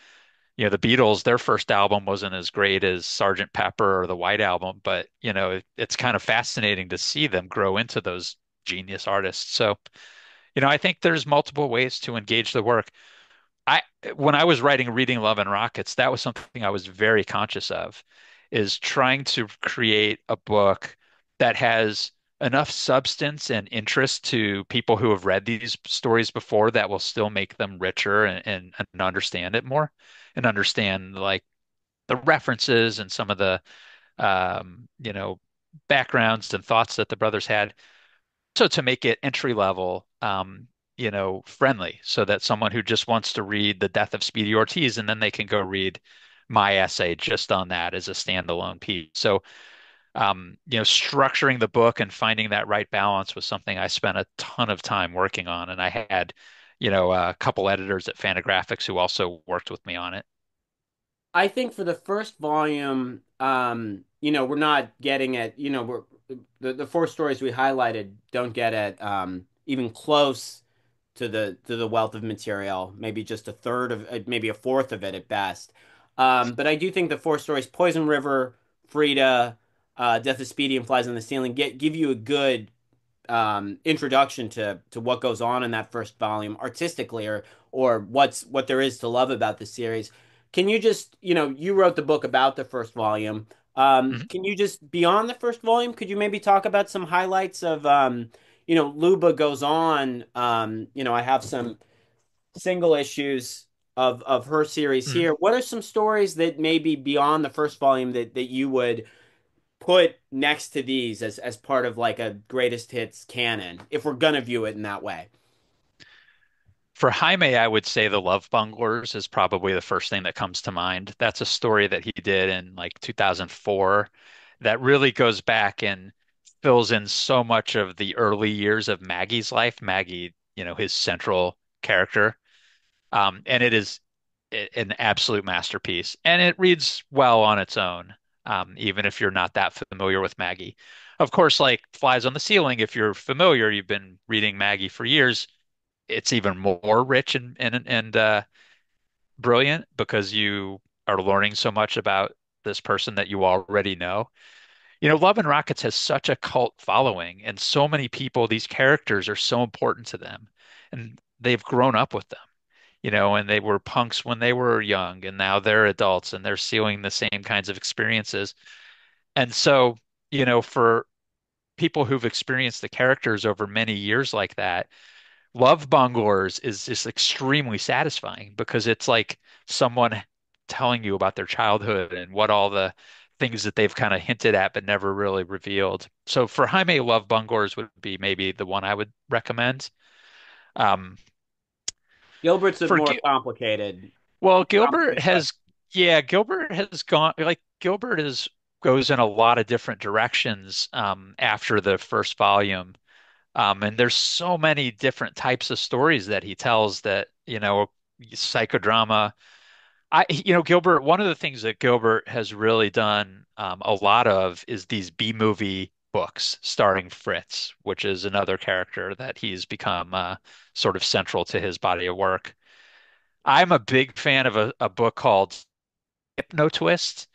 Beatles, their first album wasn't as great as Sergeant Pepper or the White Album, but it's kind of fascinating to see them grow into those genius artists. So, I think there's multiple ways to engage the work. I When I was writing Reading Love and Rockets, that was something I was very conscious of, is trying to create a book that has enough substance and interest to people who have read these stories before that will still make them richer and understand it more and understand like the references and some of the backgrounds and thoughts that the brothers had. So to make it entry level, friendly, so that someone who just wants to read The Death of Speedy Ortiz and then they can go read my essay just on that as a standalone piece. So, structuring the book and finding that right balance was something I spent a ton of time working on. And I had, a couple editors at Fantagraphics who also worked with me on it. I think for the first volume, we're not getting at, the four stories we highlighted don't get at even close to the wealth of material, maybe just a third of, maybe a fourth of it at best. But I do think the four stories, Poison River, Frida, Death of Speedy, and Flies on the Ceiling, give you a good introduction to what goes on in that first volume artistically, or what there is to love about the series. Can you just, you wrote the book about the first volume. Mhm. Can you just, beyond the first volume, could you maybe talk about some highlights of, Luba goes on. I have some single issues of her series Mhm. here. What are some stories that maybe beyond the first volume that you would put next to these as part of like a greatest hits canon, if we're gonna view it in that way? For Jaime, I would say The Love Bunglers is probably the first thing that comes to mind. That's a story that he did in like 2004 that really goes back and fills in so much of the early years of Maggie's life. Maggie, his central character. And it is an absolute masterpiece. And it reads well on its own, even if you're not that familiar with Maggie. Of course, like Flies on the Ceiling, if you're familiar, you've been reading Maggie for years, it's even more rich and brilliant because you are learning so much about this person that you already know. Love and Rockets has such a cult following, and so many people, these characters are so important to them, and they've grown up with them, and they were punks when they were young, and now they're adults and they're seeing the same kinds of experiences. And so, for people who've experienced the characters over many years like that, Love Bunglers is just extremely satisfying because it's like someone telling you about their childhood and what all the things that they've kind of hinted at but never really revealed. So for Jaime, Love Bunglers would be maybe the one I would recommend. Um, Gilbert's a for more Gil complicated, well, but Gilbert has gone like Gilbert is goes in a lot of different directions after the first volume. And there's so many different types of stories that he tells that, psychodrama. Gilbert, one of the things that Gilbert has really done a lot of is these B-movie books starring Fritz, which is another character that he's become sort of central to his body of work. I'm a big fan of a book called Hypno Twist,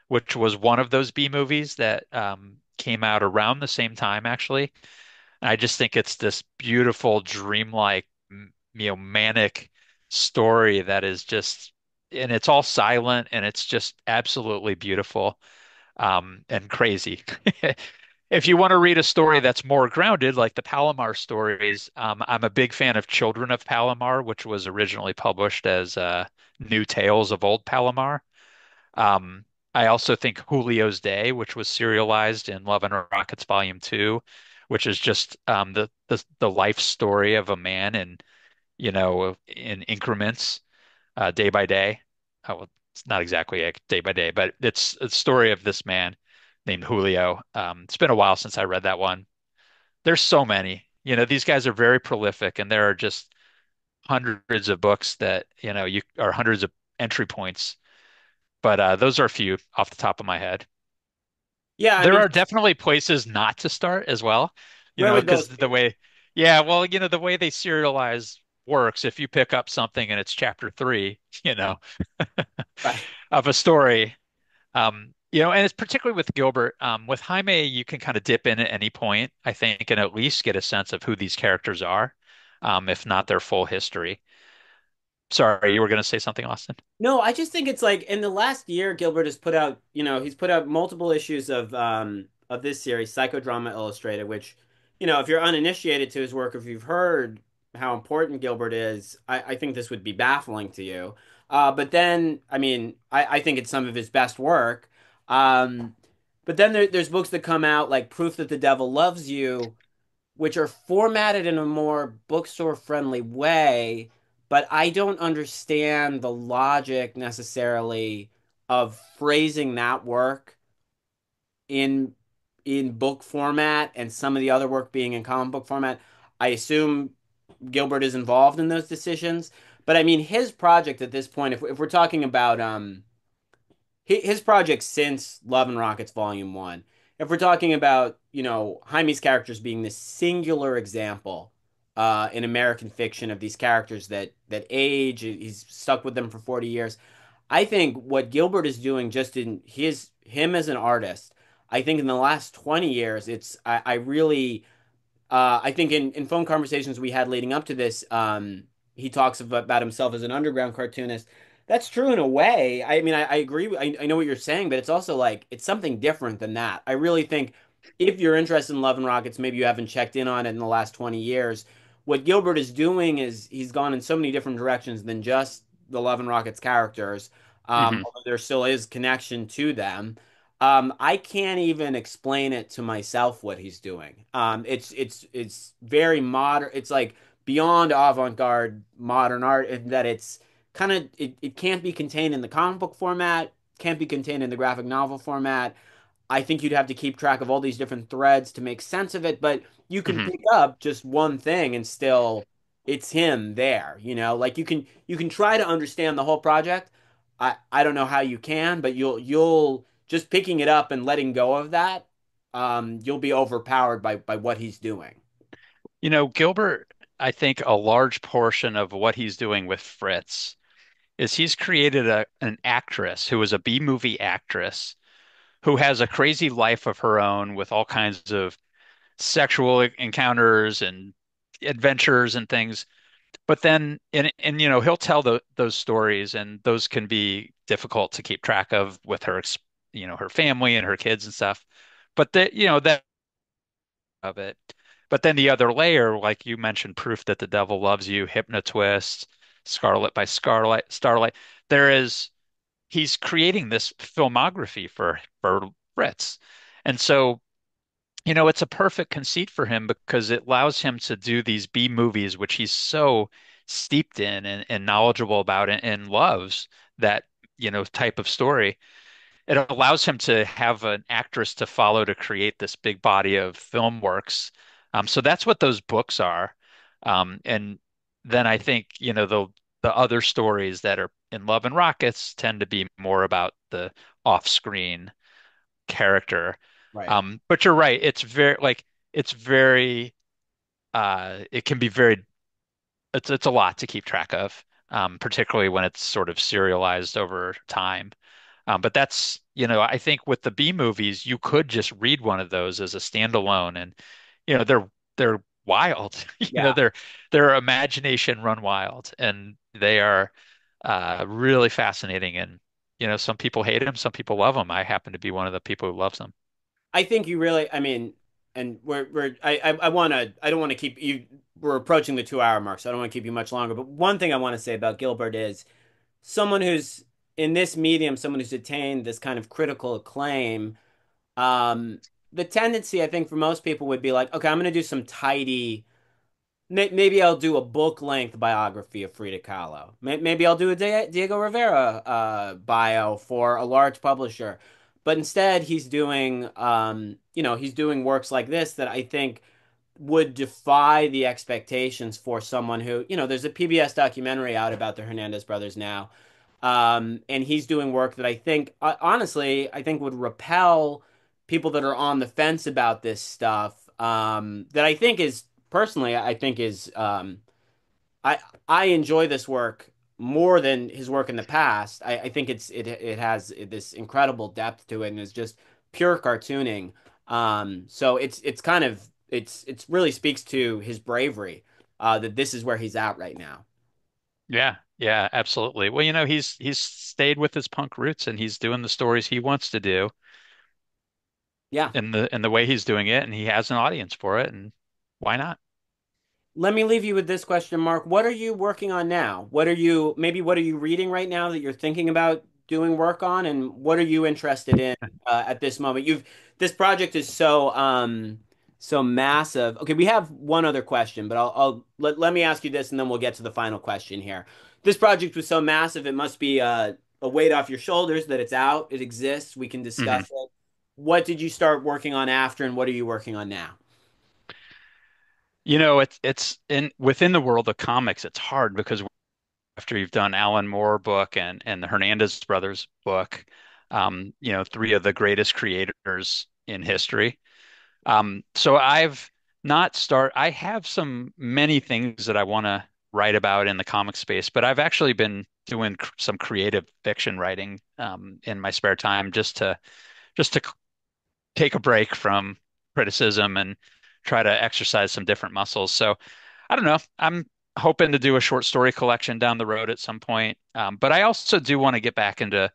which was one of those B movies that came out around the same time, actually. I just think it's this beautiful, dreamlike, manic story that is just, and it's all silent and it's just absolutely beautiful, and crazy. If you want to read a story that's more grounded, like the Palomar stories, I'm a big fan of Children of Palomar, which was originally published as New Tales of Old Palomar. Um, I also think Julio's Day, which was serialized in Love and Rockets Volume 2, which is just the life story of a man and in increments, day by day. Well, it's not exactly a day by day, but it's a story of this man named Julio. It's been a while since I read that one. There's so many. These guys are very prolific, and there are just hundreds of books that you or hundreds of entry points, but those are a few off the top of my head. yeah, I There mean, are definitely places not to start as well, where would because those the be? way, yeah, well, the way they serialize works, if you pick up something and it's chapter three, Right. of a story, and it's particularly with Gilbert, with Jaime, you can kind of dip in at any point, I think, and at least get a sense of who these characters are, if not their full history. Sorry, you were going to say something, Austin? No, I just think it's like in the last year, Gilbert has put out, he's put out multiple issues of this series, Psychodrama Illustrated, which, if you're uninitiated to his work, if you've heard how important Gilbert is, I think this would be baffling to you. But then, I mean, I think it's some of his best work. Um, but then there's books that come out like Proof That the Devil Loves You, which are formatted in a more bookstore friendly way, but I don't understand the logic necessarily of phrasing that work in book format and some of the other work being in comic book format. I assume Gilbert is involved in those decisions, but I mean his project at this point, if we're talking about his project since Love and Rockets Volume 1. If we're talking about, Jaime's characters being this singular example in American fiction of these characters that age, he's stuck with them for 40 years. I think what Gilbert is doing just in him as an artist, I think in the last 20 years, I really I think in phone conversations we had leading up to this, he talks about himself as an underground cartoonist. That's true in a way. I mean, I agree. I know what you're saying, but it's also like it's something different than that. I really think if you're interested in Love and Rockets, maybe you haven't checked in on it in the last 20 years. What Gilbert is doing is he's gone in so many different directions than just the Love and Rockets characters. Hmm. Although there still is connection to them. I can't even explain it to myself what he's doing. It's very modern. It's like beyond avant-garde modern art in that it's kind of it can't be contained in the comic book format, can't be contained in the graphic novel format. I think you'd have to keep track of all these different threads to make sense of it, but you can Hmm. pick up just one thing and still it's him there, Like you can try to understand the whole project. I don't know how you can, but you'll just picking it up and letting go of that, you'll be overpowered by what he's doing. Gilbert, I think a large portion of what he's doing with Fritz is he's created an actress who is a B-movie actress who has a crazy life of her own with all kinds of sexual encounters and adventures and things. But then, and he'll tell those stories, and those can be difficult to keep track of with her family and her kids and stuff. But that of it. But then the other layer, like you mentioned, Proof That the Devil Loves You, Hypnotwist, Scarlet by Starlight. There is he's creating this filmography for Fritz. And so, it's a perfect conceit for him because it allows him to do these B movies, which he's so steeped in and knowledgeable about and loves that, type of story. It allows him to have an actress to follow to create this big body of film works. So that's what those books are. And then I think, the other stories that are in Love and Rockets tend to be more about the off-screen character. Right. But you're right, it's very it can be very it's a lot to keep track of, particularly when it's sort of serialized over time. But I think with the B movies, you could just read one of those as a standalone, and they're wild. Yeah. Their imagination run wild, and they are really fascinating. And some people hate them, some people love them. I happen to be one of the people who loves them. I think you really, I mean, and I don't want to keep you, we're approaching the 2 hour mark, so I don't want to keep you much longer. But one thing I want to say about Gilbert is someone who's in this medium, someone who's attained this kind of critical acclaim. Um, the tendency, I think, for most people would be like, okay, I'm going to do some tidy. Maybe I'll do a book length biography of Frida Kahlo. Maybe I'll do a Diego Rivera bio for a large publisher. But instead, he's doing works like this that I think would defy the expectations for someone who, there's a PBS documentary out about the Hernandez brothers now. And he's doing work that I think, honestly, I think would repel people that are on the fence about this stuff. That I think is personally, I think is, I I enjoy this work more than his work in the past. I think it has this incredible depth to it and is just pure cartooning. So it's kind of it's really speaks to his bravery, that this is where he's at right now. Yeah, yeah, absolutely. Well, he's stayed with his punk roots and he's doing the stories he wants to do Yeah. in the way he's doing it, and he has an audience for it, and why not? Let me leave you with this question, Mark. What are you working on now? What are you reading right now that you're thinking about doing work on, and what are you interested in at this moment? This project is so massive. Okay, we have one other question, but let me ask you this, and then we'll get to the final question here. This project was so massive, it must be a weight off your shoulders that it's out, it exists, we can discuss Hmm. it. What did you start working on after, and what are you working on now? It's in within the world of comics, it's hard because after you've done Alan Moore book and the Hernandez Brothers book, three of the greatest creators in history. So I have many things that I want to write about in the comic space, but I've actually been doing some creative fiction writing in my spare time just to take a break from criticism and try to exercise some different muscles. So I don't know. I'm hoping to do a short story collection down the road at some point. But I also do want to get back into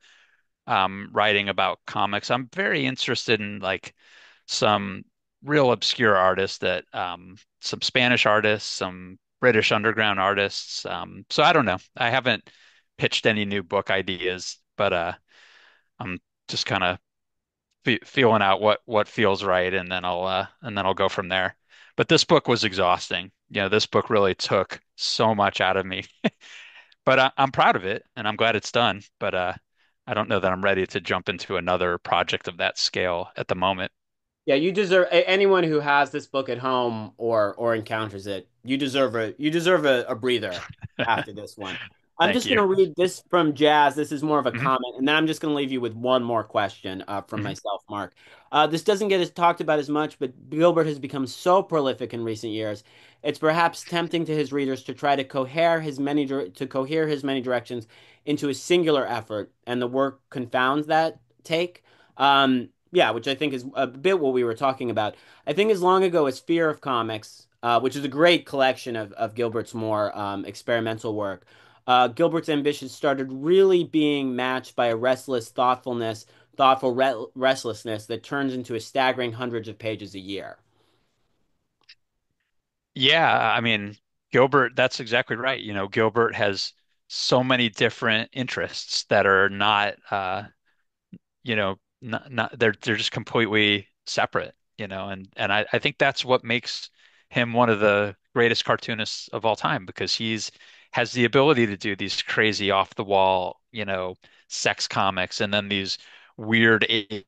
writing about comics. I'm very interested in like some real obscure artists that some Spanish artists, some British underground artists. So I don't know. I haven't pitched any new book ideas, but I'm just kind of fe feeling out what feels right, and then I'll go from there. But this book was exhausting. You know, this book really took so much out of me. But I'm proud of it, and I'm glad it's done. But I don't know that I'm ready to jump into another project of that scale at the moment. Yeah, you deserve anyone who has this book at home or encounters it, you deserve a breather after this one. I'm Thank just you. gonna read this from Jazz. This is more of a Hmm. comment, and then I'm just gonna leave you with one more question from Hmm. myself, Mark. This doesn't get as talked about as much, but Gilbert has become so prolific in recent years. It's perhaps tempting to his readers to try to cohere his many directions into a singular effort, and the work confounds that take. Yeah, which I think is a bit what we were talking about. I think as long ago as Fear of Comics, which is a great collection of Gilbert's more experimental work, Gilbert's ambitions started really being matched by a restlessness that turns into a staggering hundreds of pages a year. Yeah, I mean, Gilbert, that's exactly right. You know, Gilbert has so many different interests that are not not they're just completely separate, and I think that's what makes him one of the greatest cartoonists of all time because he's has the ability to do these crazy off the wall, sex comics and then these weird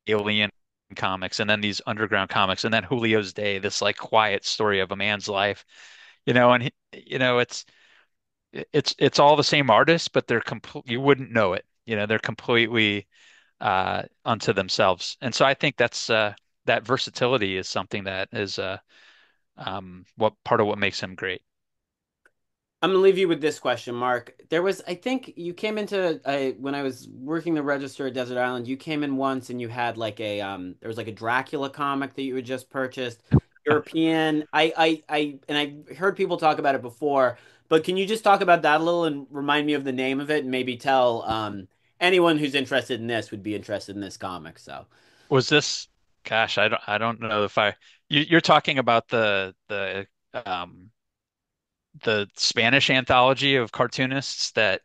alien comics and then these underground comics and then Julio's Day, this like quiet story of a man's life, and it's all the same artist, but they're complete you wouldn't know it. They're completely unto themselves. And so I think that versatility is something that is what part of what makes him great. I'm gonna leave you with this question, Mark. I think you came into when I was working the register at Desert Island. You came in once and you had like there was like a Dracula comic that you had just purchased, European. And I heard people talk about it before, but can you just talk about that a little and remind me of the name of it and maybe tell anyone who's interested in this would be interested in this comic. So Was this, gosh, I don't know if you're talking about um the Spanish anthology of cartoonists that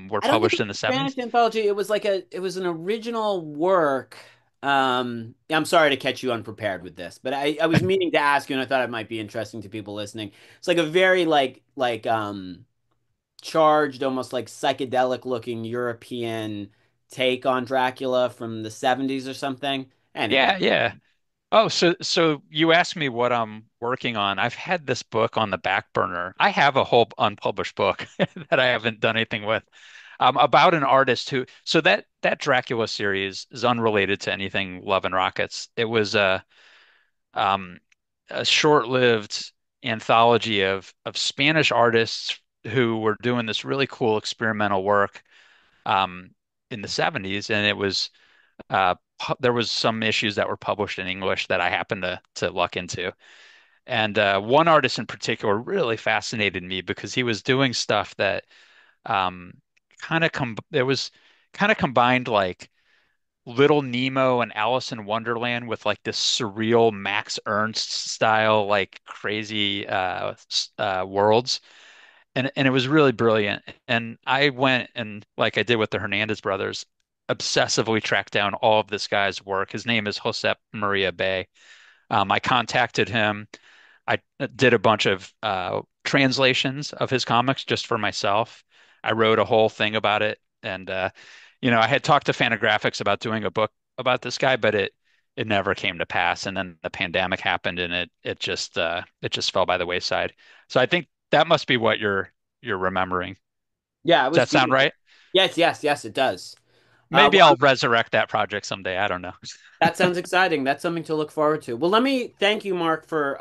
were I don't think it published was in the a Spanish 70s. anthology. It was an original work. I'm sorry to catch you unprepared with this, but I was meaning to ask you, and I thought it might be interesting to people listening. It's like a very charged, almost like psychedelic looking European take on Dracula from the 70s or something. Anyway, Yeah, yeah. Oh, so you asked me what I'm working on. I've had this book on the back burner. I have a whole unpublished book that I haven't done anything with, about an artist who. So that Dracula series is unrelated to anything Love and Rockets. It was um, a short-lived anthology of Spanish artists who were doing this really cool experimental work um, in the 70s, and there was some issues that were published in English that I happened to luck into. And one artist in particular really fascinated me because he was doing stuff that um, there was kind of combined like Little Nemo and Alice in Wonderland with like this surreal Max Ernst style, like crazy worlds. And it was really brilliant. And I went and like I did with the Hernandez brothers, obsessively tracked down all of this guy's work. His name is Josep Maria Bay. I contacted him. I did a bunch of translations of his comics just for myself. I wrote a whole thing about it, and I had talked to Fantagraphics about doing a book about this guy, but it never came to pass. And then the pandemic happened, and it just fell by the wayside. So I think that must be what you're remembering. yeah, it Does was that sound beautiful. right? Yes, yes, yes, it does. Maybe Well, I'll resurrect that project someday. I don't know. that sounds exciting. That's something to look forward to. Well, let me thank you, Mark, for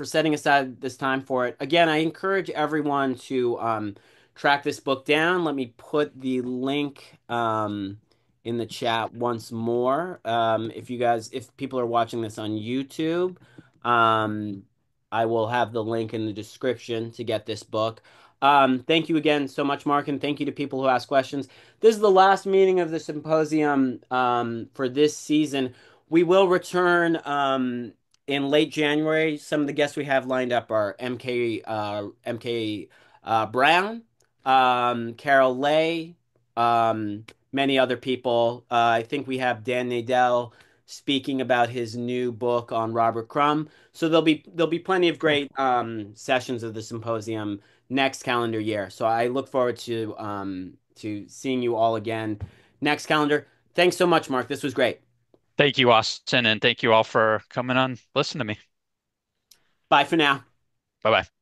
setting aside this time for it. Again, I encourage everyone to track this book down. Let me put the link in the chat once more. If people are watching this on YouTube, Um, I will have the link in the description to get this book. Thank you again so much, Mark, and thank you to people who ask questions. This is the last meeting of the symposium for this season. We will return in late January. Some of the guests we have lined up are MK Brown, Carol Lay, many other people. I think we have Dan Nadell speaking about his new book on Robert Crumb. So there'll be plenty of Cool. great sessions of the symposium next calendar year. So I look forward to seeing you all again next calendar. Thanks so much, Mark. This was great. Thank you, Austin, and thank you all for coming on. Listen to me. Bye for now. Bye bye.